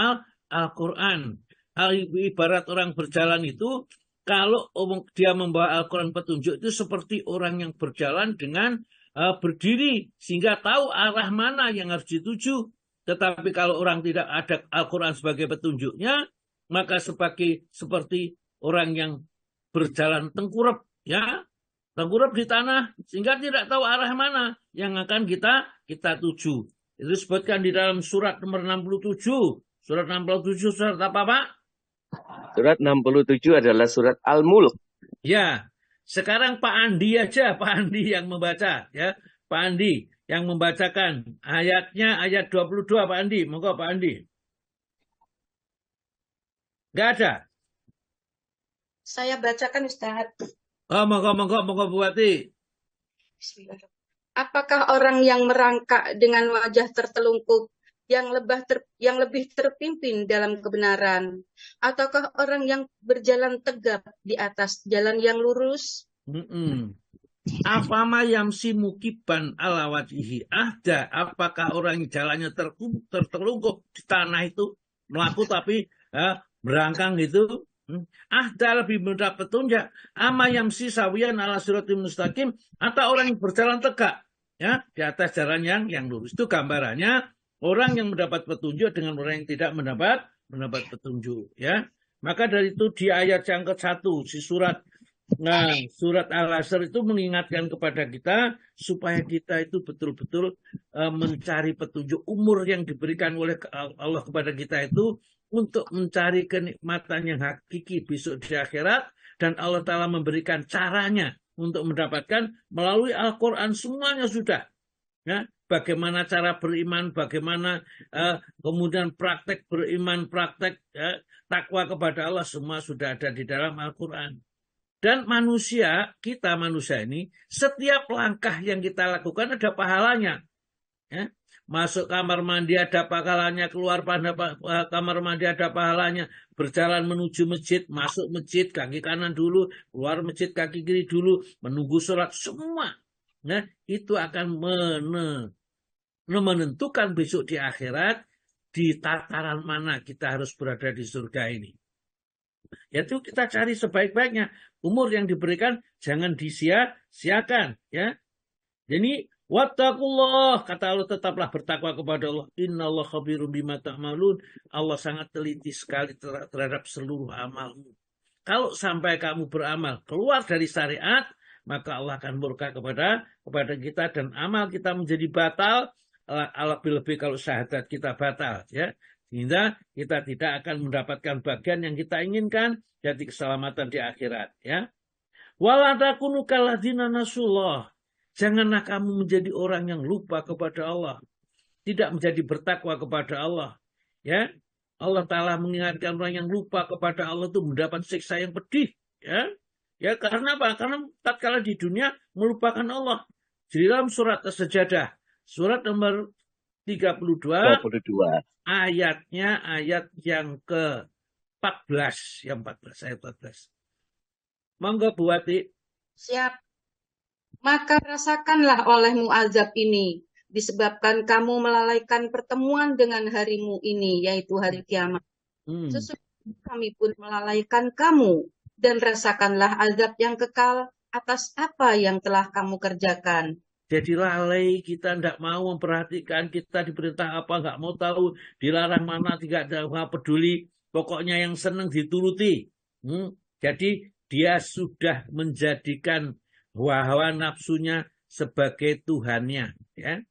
Al-Quran. Ibarat orang berjalan itu, kalau dia membawa Al-Quran petunjuk itu seperti orang yang berjalan dengan berdiri, sehingga tahu arah mana yang harus dituju. Tetapi kalau orang tidak ada Al-Quran sebagai petunjuknya, maka seperti orang yang berjalan tengkurap, ya, tengkurap di tanah, sehingga tidak tahu arah mana yang akan kita tuju. Itu disebutkan di dalam surat nomor 67, Surat 67 surat apa, Pak? Surat 67 adalah surat Al-Mulk. Ya, sekarang Pak Andi aja, Pak Andi yang membaca, ya. Pak Andi yang membacakan ayatnya, ayat 22, Pak Andi. Monggo Pak Andi. Nggak ada? Saya bacakan Ustaz. Oh, monggo Buati. Apakah orang yang merangkak dengan wajah tertelungkup yang lebih terpimpin dalam kebenaran, ataukah orang yang berjalan tegap di atas jalan yang lurus? Afama yamsi mukiban ala wajhihi ahda, apakah orang yang jalannya tertelungkup di tanah itu melaku tapi berangkang gitu, ahda lebih mudah petunjuk, ama yamsi sawiyan ala siratim mustaqim, atau orang yang berjalan tegak ya di atas jalan yang lurus. Itu gambarannya orang yang mendapat petunjuk dengan orang yang tidak mendapat petunjuk, ya. Maka dari itu di ayat yang ke-1 si surat Al-Asr itu mengingatkan kepada kita supaya kita itu betul-betul mencari petunjuk. Umur yang diberikan oleh Allah kepada kita itu untuk mencari kenikmatan yang hakiki besok di akhirat, dan Allah Ta'ala memberikan caranya untuk mendapatkan melalui Al-Quran. Semuanya sudah, ya. Bagaimana cara beriman, bagaimana kemudian praktek beriman, praktek takwa kepada Allah, semua sudah ada di dalam Al-Quran. Dan kita manusia ini, setiap langkah yang kita lakukan ada pahalanya. Ya. Masuk kamar mandi ada pahalanya, keluar pada kamar mandi ada pahalanya, berjalan menuju masjid, masuk masjid kaki kanan dulu, keluar masjid kaki kiri dulu, menunggu sholat, semua. Nah, itu akan menentukan besok di akhirat di tataran mana kita harus berada di surga ini. Yaitu kita cari sebaik-baiknya. Umur yang diberikan jangan disia-siakan, ya. Jadi wattaqullah, kata Allah, tetaplah bertakwa kepada Allah. Innallaha khabirum bima ta'malun. Allah sangat teliti sekali terhadap seluruh amalmu. Kalau sampai kamu beramal keluar dari syariat, maka Allah akan murka kepada kita dan amal kita menjadi batal. Lebih-lebih kalau syahadat kita batal, ya. Sehingga kita tidak akan mendapatkan bagian yang kita inginkan, jadi keselamatan di akhirat, ya. Wala takunu kalladzina nasullah. Janganlah kamu menjadi orang yang lupa kepada Allah, tidak menjadi bertakwa kepada Allah, ya. Allah Ta'ala mengingatkan orang yang lupa kepada Allah itu mendapat siksa yang pedih, ya. Ya, karena apa? Karena tatkala di dunia melupakan Allah. Di dalam surat As-Sajadah, surat nomor 32. Ayatnya ayat yang ke-14, ayat 14. Monggo Buati. Siap. Maka rasakanlah olehmu azab ini, disebabkan kamu melalaikan pertemuan dengan harimu ini, yaitu hari kiamat. Sesungguhnya kami pun melalaikan kamu, dan rasakanlah azab yang kekal atas apa yang telah kamu kerjakan. Jadi lalai, kita tidak mau memperhatikan, kita diperintah apa, nggak mau tahu, dilarang mana, tidak ada peduli, pokoknya yang senang dituruti. Jadi dia sudah menjadikan hawa nafsunya sebagai Tuhannya. Ya.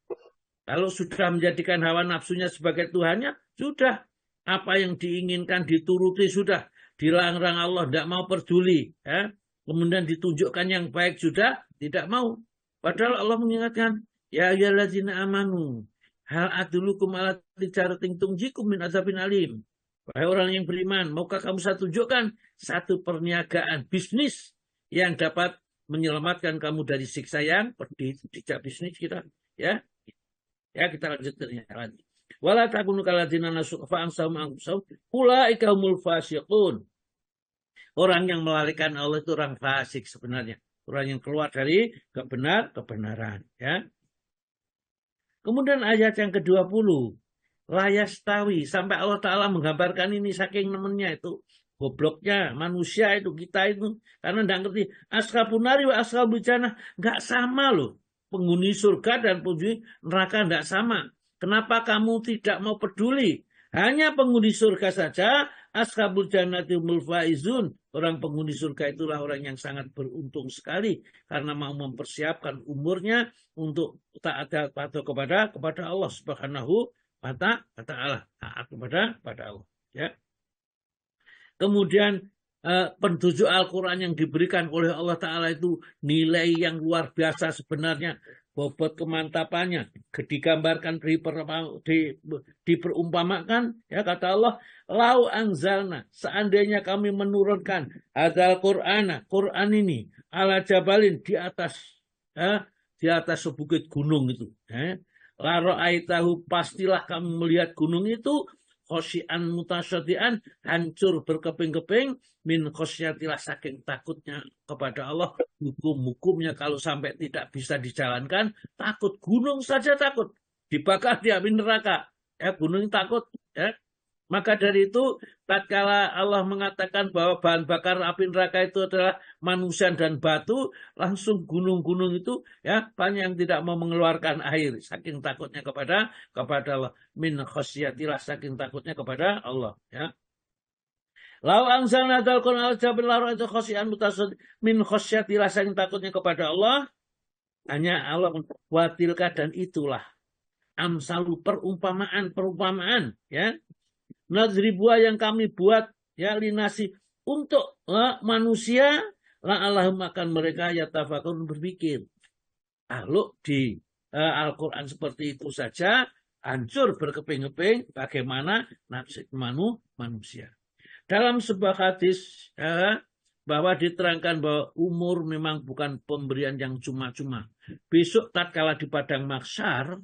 Kalau sudah menjadikan hawa nafsunya sebagai Tuhannya, sudah. Apa yang diinginkan dituruti, sudah. Dilarang Allah, tidak mau peduli. Ya. Kemudian ditunjukkan yang baik, sudah, tidak mau. Padahal Allah mengingatkan, ya ayyuhallazina amanu, hal adulukum ala tijaratin tunjikum min azabin alim. Wahai orang yang beriman, maukah kamu saya tunjukkan satu perniagaan bisnis yang dapat menyelamatkan kamu dari siksa yang pedih. Tidak bisnis kita, ya. Ya, kita lanjutkan lagi. Wala takunu kalladzina nasu fa ansahum anfusahum ulaika humul fasiqun. Orang yang melalaikan Allah itu orang fasik sebenarnya. Orang yang keluar dari kebenaran, ya. Kemudian ayat yang ke-20, layastawi, sampai Allah Ta'ala menggambarkan ini saking nemennya itu, gobloknya manusia itu, kita itu, karena tidak ngerti ashabun nari wa ashabul jannah, nggak sama loh. Penghuni surga dan penghuni neraka tidak sama. Kenapa kamu tidak mau peduli? Hanya penghuni surga saja, ashabul jannati humul faizun. Orang penghuni surga itulah orang yang sangat beruntung sekali karena mau mempersiapkan umurnya untuk taat patuh kepada Allah Subhanahu Kata Allah, taat pada Allah. Ya. Kemudian penunjuk Al-Quran yang diberikan oleh Allah Ta'ala itu nilai yang luar biasa sebenarnya. Bobot kemantapannya digambarkan, diperumpamakan, ya kata Allah, lau anzalna, seandainya kami menurunkan hadzal Qur'ana, Quran ini ala jabalin, di atas sebukit gunung itu, la ra'aitahu, pastilah kamu melihat gunung itu khosyian mutasyadian, hancur berkeping-keping, min khosyatilah, saking takutnya kepada Allah. Hukum-hukumnya kalau sampai tidak bisa dijalankan, takut. Gunung saja takut dibakar di api neraka, ya, gunung takut, ya. Maka dari itu, tatkala Allah mengatakan bahwa bahan bakar api neraka itu adalah manusia dan batu, langsung gunung-gunung itu, ya, banyak yang tidak mau mengeluarkan air, saking takutnya kepada Allah. Min khosyatillah, saking takutnya kepada Allah, ya. Lau anzalna hadzal Qur'ana ala jabalin la ra'aitahu khashi'an mutasaddian min khasyatillah, saking takutnya kepada Allah. Hanya Allah, watilka, dan itulah amsalu, perumpamaan, ya. Nadribua, yang kami buat, ya, linasi, untuk manusia, la'allahum, akan mereka yatafakkarun, berpikir. Kalau di Al-Quran seperti itu saja hancur berkeping-keping, bagaimana nasib manusia. Dalam sebuah hadis, bahwa diterangkan bahwa umur memang bukan pemberian yang cuma-cuma. Besok tatkala di padang mahsyar,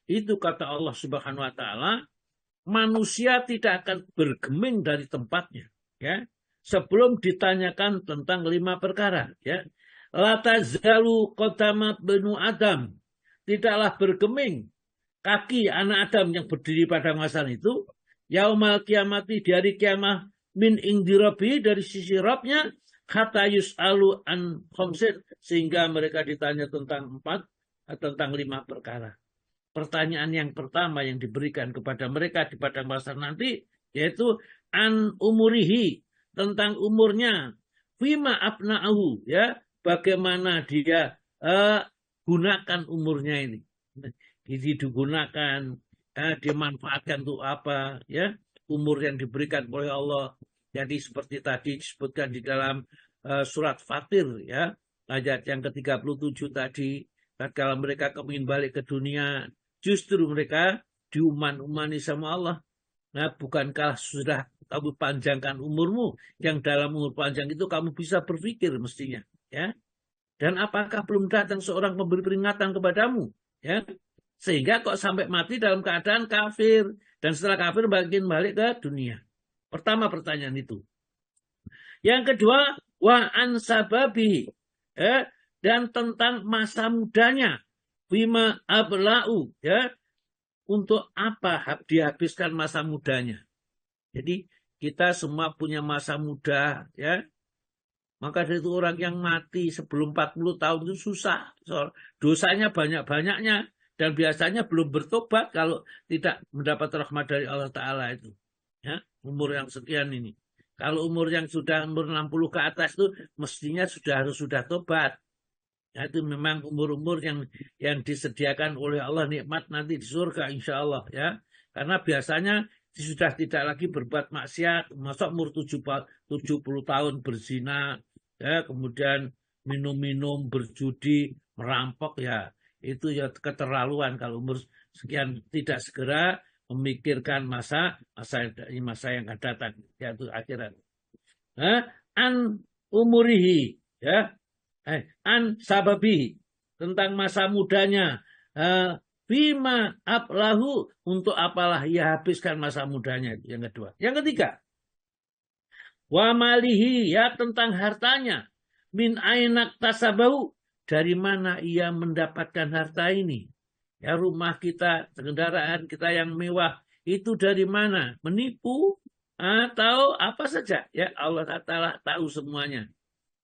itu kata Allah Subhanahu wa Ta'ala, manusia tidak akan bergeming dari tempatnya, ya, sebelum ditanyakan tentang 5 perkara, ya. La tazalu qadamat banu Adam, tidaklah bergeming kaki anak Adam yang berdiri pada masa itu, yaumal kiamati, di hari kiamah, min indirabi, dari sisi Rabbnya, kata yus'alu an khamsin, sehingga mereka ditanya tentang 5 perkara. Pertanyaan yang pertama yang diberikan kepada mereka di padang mahsyar nanti, yaitu an umurihi, tentang umurnya, fima abna'ahu, ya, bagaimana dia gunakan umurnya ini. Jadi digunakan, dimanfaatkan untuk apa, ya, umur yang diberikan oleh Allah. Jadi seperti tadi disebutkan di dalam surat Fatir, ya, ayat yang ke-37 tadi, tatkala mereka kepingin balik ke dunia, justru mereka diuman-umani sama Allah. Nah, bukankah sudah kamu panjangkan umurmu, yang dalam umur panjang itu kamu bisa berpikir mestinya, ya. Dan apakah belum datang seorang pemberi peringatan kepadamu, ya, sehingga kok sampai mati dalam keadaan kafir, dan setelah kafir balik ke dunia. Pertama pertanyaan itu. Yang kedua, wa an sababi, dan tentang masa mudanya, bima abla'u, ya, untuk apa dihabiskan masa mudanya. Jadi kita semua punya masa muda, ya. Maka dari itu orang yang mati sebelum 40 tahun itu susah. Dosanya banyak-banyaknya. Dan biasanya belum bertobat kalau tidak mendapat rahmat dari Allah Ta'ala itu. Ya, umur yang sekian ini. Kalau umur yang sudah umur 60 ke atas itu mestinya sudah tobat. Ya, itu memang umur-umur yang disediakan oleh Allah, nikmat nanti di surga insya Allah, ya. Karena biasanya sudah tidak lagi berbuat maksiat, masuk umur 70 tahun berzina, ya, kemudian minum-minum, berjudi, merampok, ya. Itu ya keterlaluan kalau umur sekian tidak segera memikirkan masa yang akan datang, yaitu akhirat. An umurihi, ya, an sababi, tentang masa mudanya, bima ablahu, untuk apalah ia habiskan masa mudanya. Yang kedua. Yang ketiga, wa malihi, ya, tentang hartanya, min ainak tasabahu, dari mana ia mendapatkan harta ini. Ya, rumah kita, kendaraan kita yang mewah, itu dari mana? Menipu atau apa saja? Ya, Allah Ta'ala tahu semuanya.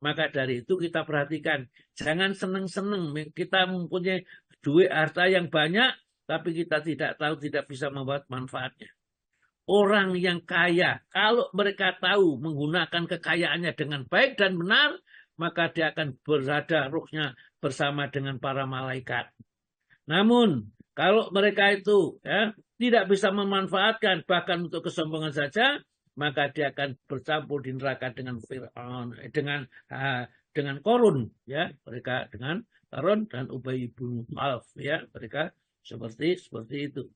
Maka dari itu kita perhatikan, jangan seneng-seneng kita mempunyai duit harta yang banyak, tapi kita tidak tahu, tidak bisa membuat manfaatnya. Orang yang kaya, kalau mereka tahu menggunakan kekayaannya dengan baik dan benar, maka dia akan berada ruhnya bersama dengan para malaikat. Namun kalau mereka itu, ya, tidak bisa memanfaatkan bahkan untuk kesombongan saja, maka dia akan bercampur di neraka dengan Fir'aun, dengan Qarun, ya, mereka dengan Qarun dan Ubay bin Khalaf, ya, mereka seperti itu.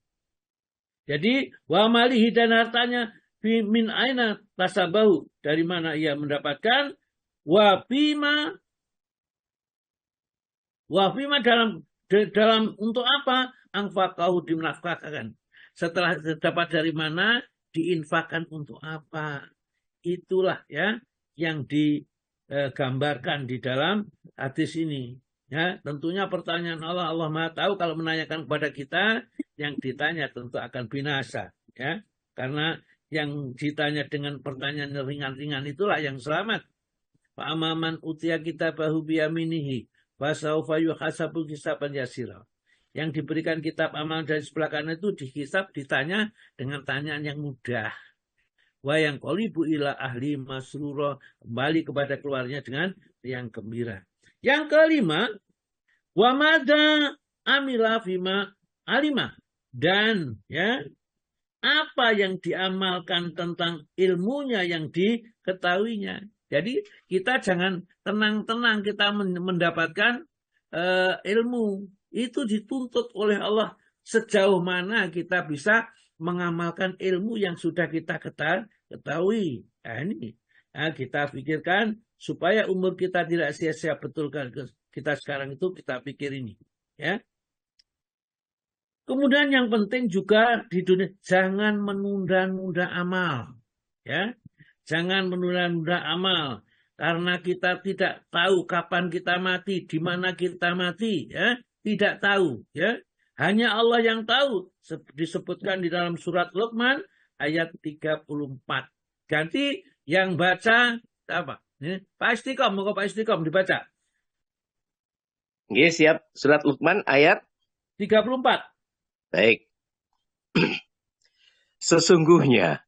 Jadi wa malihi dan hartanya min aina tasabahu, dari mana ia mendapatkan, wa fima dalam untuk apa, anfaqahu dinafkahkan. Setelah dapat dari mana, diinfakkan untuk apa. Itulah ya yang digambarkan di dalam hadis ini. Ya, tentunya pertanyaan Allah Maha tahu, kalau menanyakan kepada kita, yang ditanya tentu akan binasa, ya. Karena yang ditanya dengan pertanyaan ringan-ringan itulah yang selamat. Fa amaman utiya kitabahu biyaminihi fasaufa yuhasabu hisaban yasira. Yang diberikan kitab amal dari sebelah kanan itu dihisab, ditanya dengan tanyaan yang mudah. Wa yang qalibu ila ahli masrura, kembali kepada keluarnya dengan yang gembira. Yang kelima, wa madza amila fima alima, dan ya apa yang diamalkan tentang ilmunya yang diketahuinya. Jadi kita jangan tenang-tenang kita mendapatkan ilmu. Itu dituntut oleh Allah sejauh mana kita bisa mengamalkan ilmu yang sudah kita ketahui. Nah, ini kita pikirkan supaya umur kita tidak sia-sia, betul kan kita sekarang itu kita pikir ini, ya. Kemudian yang penting juga di dunia, jangan menunda-nunda amal, ya. Jangan menunda-nunda amal, karena kita tidak tahu kapan kita mati, di mana kita mati, ya. Tidak tahu, ya. Hanya Allah yang tahu. Disebutkan di dalam surat Luqman ayat 34. Ganti yang baca apa? Pak Istiqom, mau Pak Istiqom dibaca. Oke, siap. Surat Luqman ayat 34. Baik. Sesungguhnya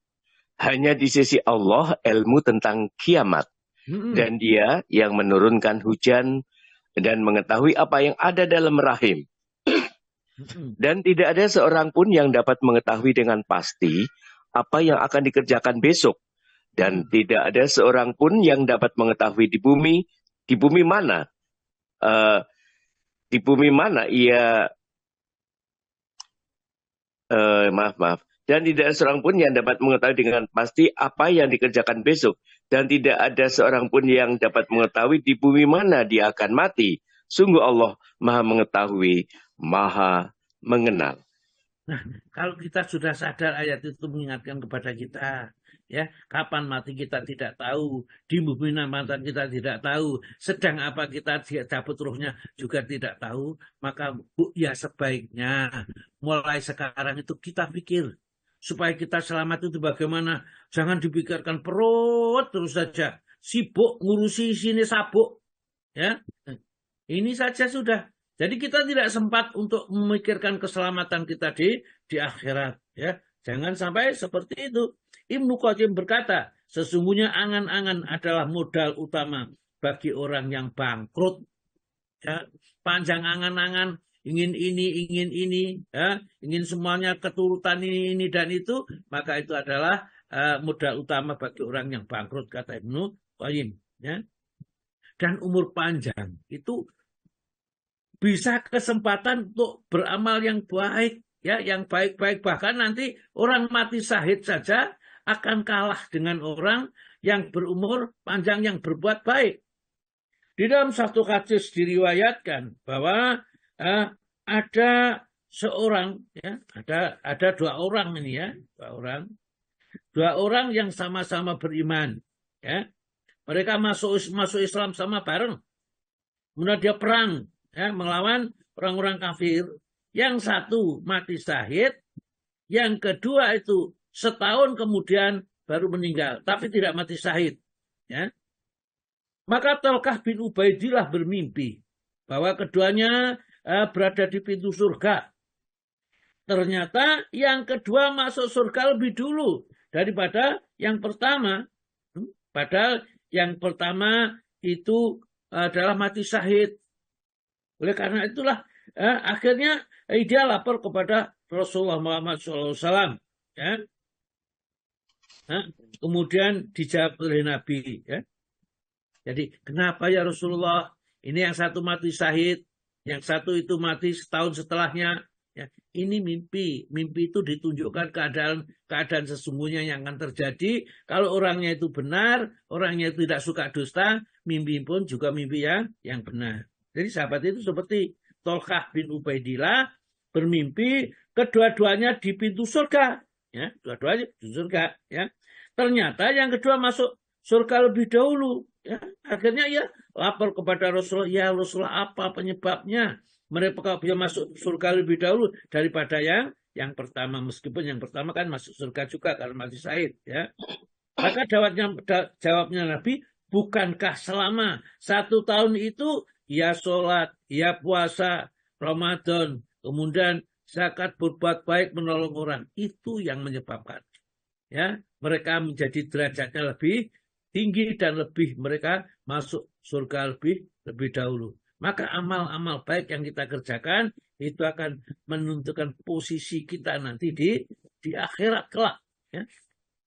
hanya di sisi Allah ilmu tentang kiamat. Dan Dia yang menurunkan hujan dan mengetahui apa yang ada dalam rahim. Dan tidak ada seorang pun yang dapat mengetahui dengan pasti apa yang akan dikerjakan besok. Dan tidak ada seorang pun yang dapat mengetahui di bumi mana. Di bumi mana ia... maaf. Dan tidak ada seorang pun yang dapat mengetahui dengan pasti apa yang dikerjakan besok. Dan tidak ada seorang pun yang dapat mengetahui di bumi mana dia akan mati. Sungguh Allah Maha mengetahui, Maha mengenal. Nah, kalau kita sudah sadar ayat itu mengingatkan kepada kita, ya, kapan mati kita tidak tahu, di bumi mana kita tidak tahu, sedang apa kita cabut ruhnya juga tidak tahu, maka ya sebaiknya mulai sekarang itu kita pikir supaya kita selamat itu bagaimana. Jangan dipikirkan perut terus saja, sibuk ngurusi sini sabuk, ya. Ini saja sudah. Jadi kita tidak sempat untuk memikirkan keselamatan kita di akhirat, ya. Jangan sampai seperti itu. Ibnu Qayyim berkata, sesungguhnya angan-angan adalah modal utama bagi orang yang bangkrut. Ya, panjang angan-angan, ingin ini, ya, ingin semuanya keturutan ini dan itu, maka itu adalah modal utama bagi orang yang bangkrut, kata Ibnu Qayyim, ya. Dan umur panjang itu bisa kesempatan untuk beramal yang baik, ya, yang baik-baik. Bahkan nanti orang mati syahid saja akan kalah dengan orang yang berumur panjang yang berbuat baik. Di dalam satu hadis diriwayatkan bahwa ada seorang, ya, ada dua orang ini, ya, dua orang yang sama-sama beriman, ya. Mereka masuk Islam sama bareng. Kemudian dia perang, ya, melawan orang-orang kafir. Yang satu mati syahid, yang kedua itu setahun kemudian baru meninggal, tapi tidak mati syahid, ya. Maka Talqah bin Ubaidillah bermimpi bahwa keduanya berada di pintu surga. Ternyata yang kedua masuk surga lebih dulu daripada yang pertama. Padahal yang pertama itu adalah mati syahid. Oleh karena itulah akhirnya Dia lapor kepada Rasulullah Muhammad SAW. Ya. Nah, kemudian dijawab oleh Nabi. Ya. Jadi kenapa ya Rasulullah? Ini yang satu mati syahid, yang satu itu mati setahun setelahnya. Ya, ini mimpi. Mimpi itu ditunjukkan keadaan sesungguhnya yang akan terjadi. Kalau orangnya itu benar, orangnya itu tidak suka dusta, mimpi pun juga mimpi yang benar. Jadi sahabat itu seperti Tolkah bin Ubaidillah bermimpi kedua-duanya di pintu surga. Ya, dua-duanya di surga. Ya. Ternyata yang kedua masuk surga lebih dahulu. Ya, akhirnya ya lapor kepada Rasulullah, ya Rasulullah apa penyebabnya mereka bisa masuk surga lebih dahulu daripada yang pertama, meskipun yang pertama kan masuk surga juga karena mati syahid. Ya. Maka jawabnya Nabi, bukankah selama 1 tahun itu ya sholat, ya puasa, Ramadan, kemudian zakat, berbuat baik, menolong orang, itu yang menyebabkan ya mereka menjadi derajatnya lebih tinggi dan lebih mereka masuk surga lebih dahulu. Maka amal-amal baik yang kita kerjakan itu akan menentukan posisi kita nanti di akhirat kelak. Ya.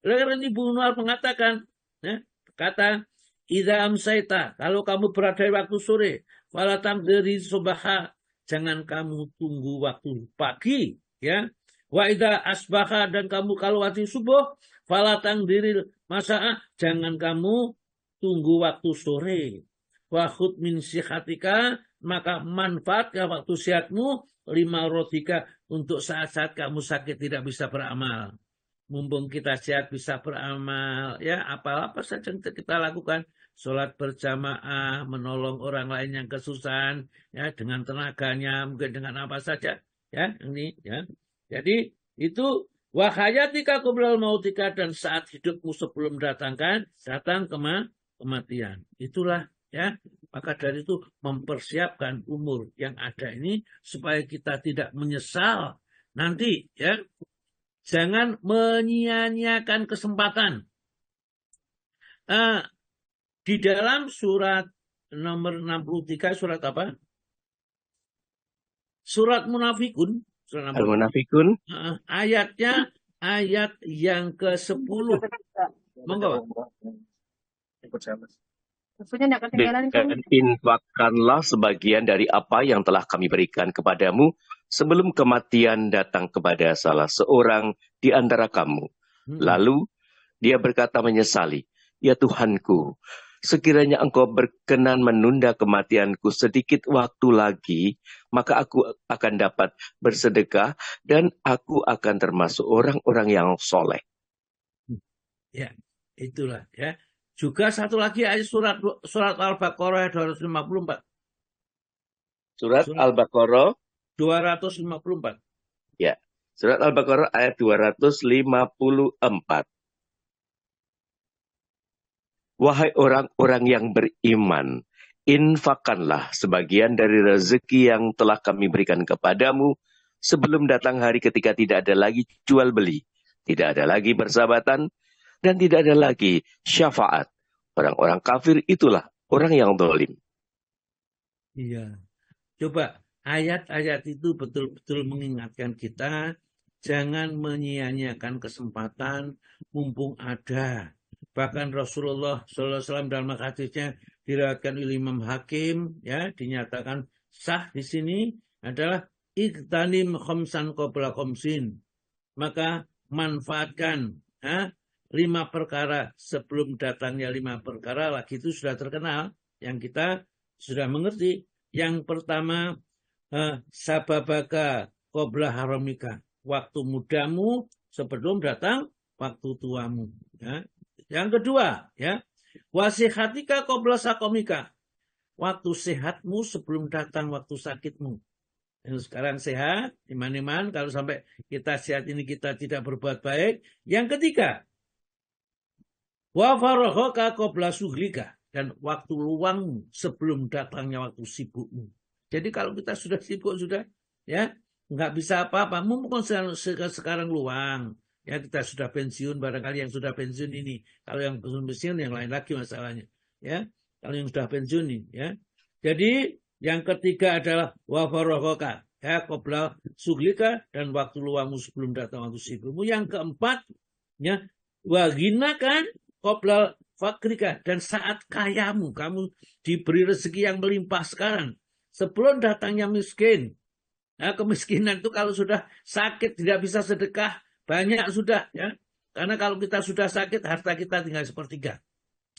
Karena Ibu Nur mengatakan, ya, kata idza amsaita, kalau kamu berada di waktu sore, fala tangdiri subaha, jangan kamu tunggu waktu pagi, ya. Wa idza asbaha, dan kamu kalau waktu subuh, fala tangdiri masa'a, jangan kamu tunggu waktu sore. Wa khud min sihatika, maka manfaatkan waktu sehatmu, lima rotika, untuk saat-saat kamu sakit tidak bisa beramal. Mumpung kita sehat bisa beramal, ya apa-apa saja yang kita lakukan, sholat berjamaah, menolong orang lain yang kesusahan, ya dengan tenaganya, mungkin dengan apa saja, ya ini, ya. Jadi itu wahayatika qoblal mautika, dan saat hidupmu sebelum datang kematian. Itulah, ya. Maka dari itu mempersiapkan umur yang ada ini supaya kita tidak menyesal nanti, ya. Jangan menyia-nyiakan kesempatan. Di dalam surat nomor 63, surat apa? Surat Munafikun. Al-Munafikun. Ayatnya ayat yang ke-10. Monggo. Dan infakkanlah sebagian dari apa yang telah kami berikan kepadamu sebelum kematian datang kepada salah seorang di antara kamu. Lalu dia berkata menyesali, ya Tuhanku, sekiranya engkau berkenan menunda kematianku sedikit waktu lagi, maka aku akan dapat bersedekah dan aku akan termasuk orang-orang yang soleh. Ya, itulah, ya. Juga satu lagi ayat surat Al-Baqarah 254. Surat Al-Baqarah 254. Ya, surat Al-Baqarah ayat 254. Wahai orang-orang yang beriman, infakkanlah sebagian dari rezeki yang telah kami berikan kepadamu sebelum datang hari ketika tidak ada lagi jual beli, tidak ada lagi persahabatan, dan tidak ada lagi syafaat. Orang-orang kafir itulah orang yang zalim. Iya. Coba ayat-ayat itu betul-betul mengingatkan kita jangan menyia-nyiakan kesempatan mumpung ada. Bahkan Rasulullah SAW dalam hadisnya diriwayatkan oleh Imam Hakim, ya, dinyatakan sah di sini adalah iqtanim khamsan qabla khamsin. Maka manfaatkan 5 perkara sebelum datangnya 5 perkara, lagi itu sudah terkenal yang kita sudah mengerti. Yang pertama, sababaka qabla haramika, waktu mudamu sebelum datang waktu tuamu. Ya. Yang kedua, ya, wasihatika qabla sakomika, waktu sehatmu sebelum datang waktu sakitmu. Yang sekarang sehat, iman-iman, kalau sampai kita sehat ini kita tidak berbuat baik. Yang ketiga, wa faraghaka qabla suhlika, dan waktu luangmu sebelum datangnya waktu sibukmu. Jadi kalau kita sudah sibuk, sudah, ya, nggak bisa apa-apa. Mumpung sekarang luang, ya, kita sudah pensiun, barangkali yang sudah pensiun ini. Kalau yang belum pensiun, yang lain lagi masalahnya, ya. Kalau yang sudah pensiun ini, ya. Jadi yang ketiga adalah wa faraghaka, ya, qabla suglika, dan waktu luangmu sebelum datang waktu sibukmu. Yang keempat, ya, wa ghinakan qabla fakrika, dan saat kayamu, kamu diberi rezeki yang melimpah sekarang sebelum datangnya miskin. Nah, kemiskinan itu kalau sudah sakit tidak bisa sedekah, banyak sudah, ya. Karena kalau kita sudah sakit, harta kita tinggal sepertiga.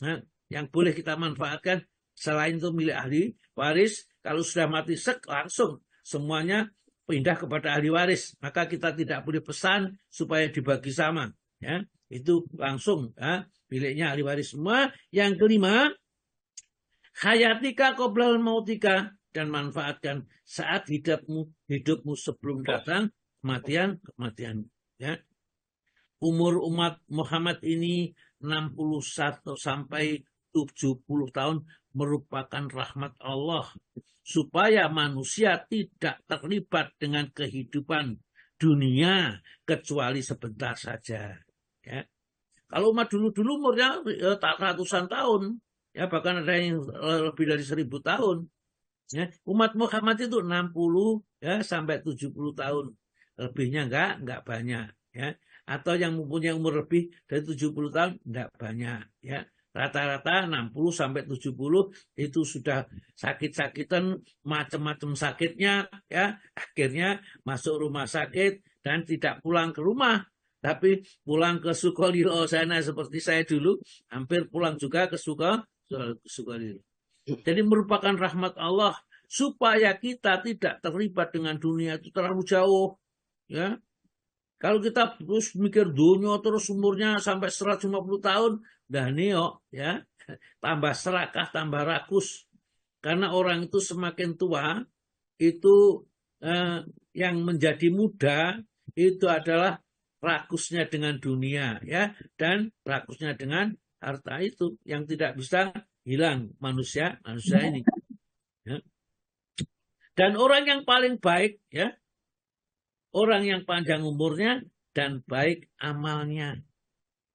Nah, yang boleh kita manfaatkan selain itu milik ahli waris, kalau sudah mati langsung semuanya pindah kepada ahli waris. Maka kita tidak boleh pesan supaya dibagi sama, ya. Itu langsung, ya, miliknya ahli waris semua. Yang kelima, hayatika qoblal mautika, dan manfaatkan saat hidupmu sebelum datang kematian. Ya. Umur umat Muhammad ini 61 sampai 70 tahun merupakan rahmat Allah supaya manusia tidak terlibat dengan kehidupan dunia kecuali sebentar saja. Ya. Kalau umat dulu umurnya tak ratusan tahun, ya, bahkan ada yang lebih dari 1000 tahun. Ya, umat Muhammad itu 60, ya, sampai 70 tahun. Lebihnya enggak banyak, ya. Atau yang mempunyai umur lebih dari 70 tahun enggak banyak, ya. Rata-rata 60 sampai 70 itu sudah sakit-sakitan, macam-macam sakitnya, ya. Akhirnya masuk rumah sakit dan tidak pulang ke rumah, tapi pulang ke Sukolilo sana seperti saya dulu, hampir pulang juga ke Sukolilo. Jadi merupakan rahmat Allah supaya kita tidak terlibat dengan dunia itu terlalu jauh, ya. Kalau kita terus mikir dunia terus umurnya sampai 150 tahun, dah neo, ya, tambah serakah, tambah rakus. Karena orang itu semakin tua itu yang menjadi muda itu adalah rakusnya dengan dunia, ya, dan rakusnya dengan harta itu yang tidak bisa hilang manusia ini, ya. Dan orang yang paling baik, ya, orang yang panjang umurnya dan baik amalnya.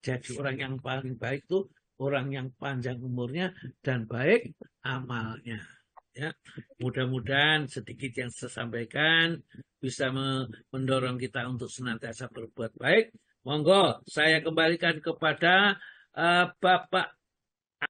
Jadi orang yang paling baik itu orang yang panjang umurnya dan baik amalnya, ya. Mudah-mudahan sedikit yang saya sampaikan bisa mendorong kita untuk senantiasa berbuat baik. Monggo saya kembalikan kepada Bapak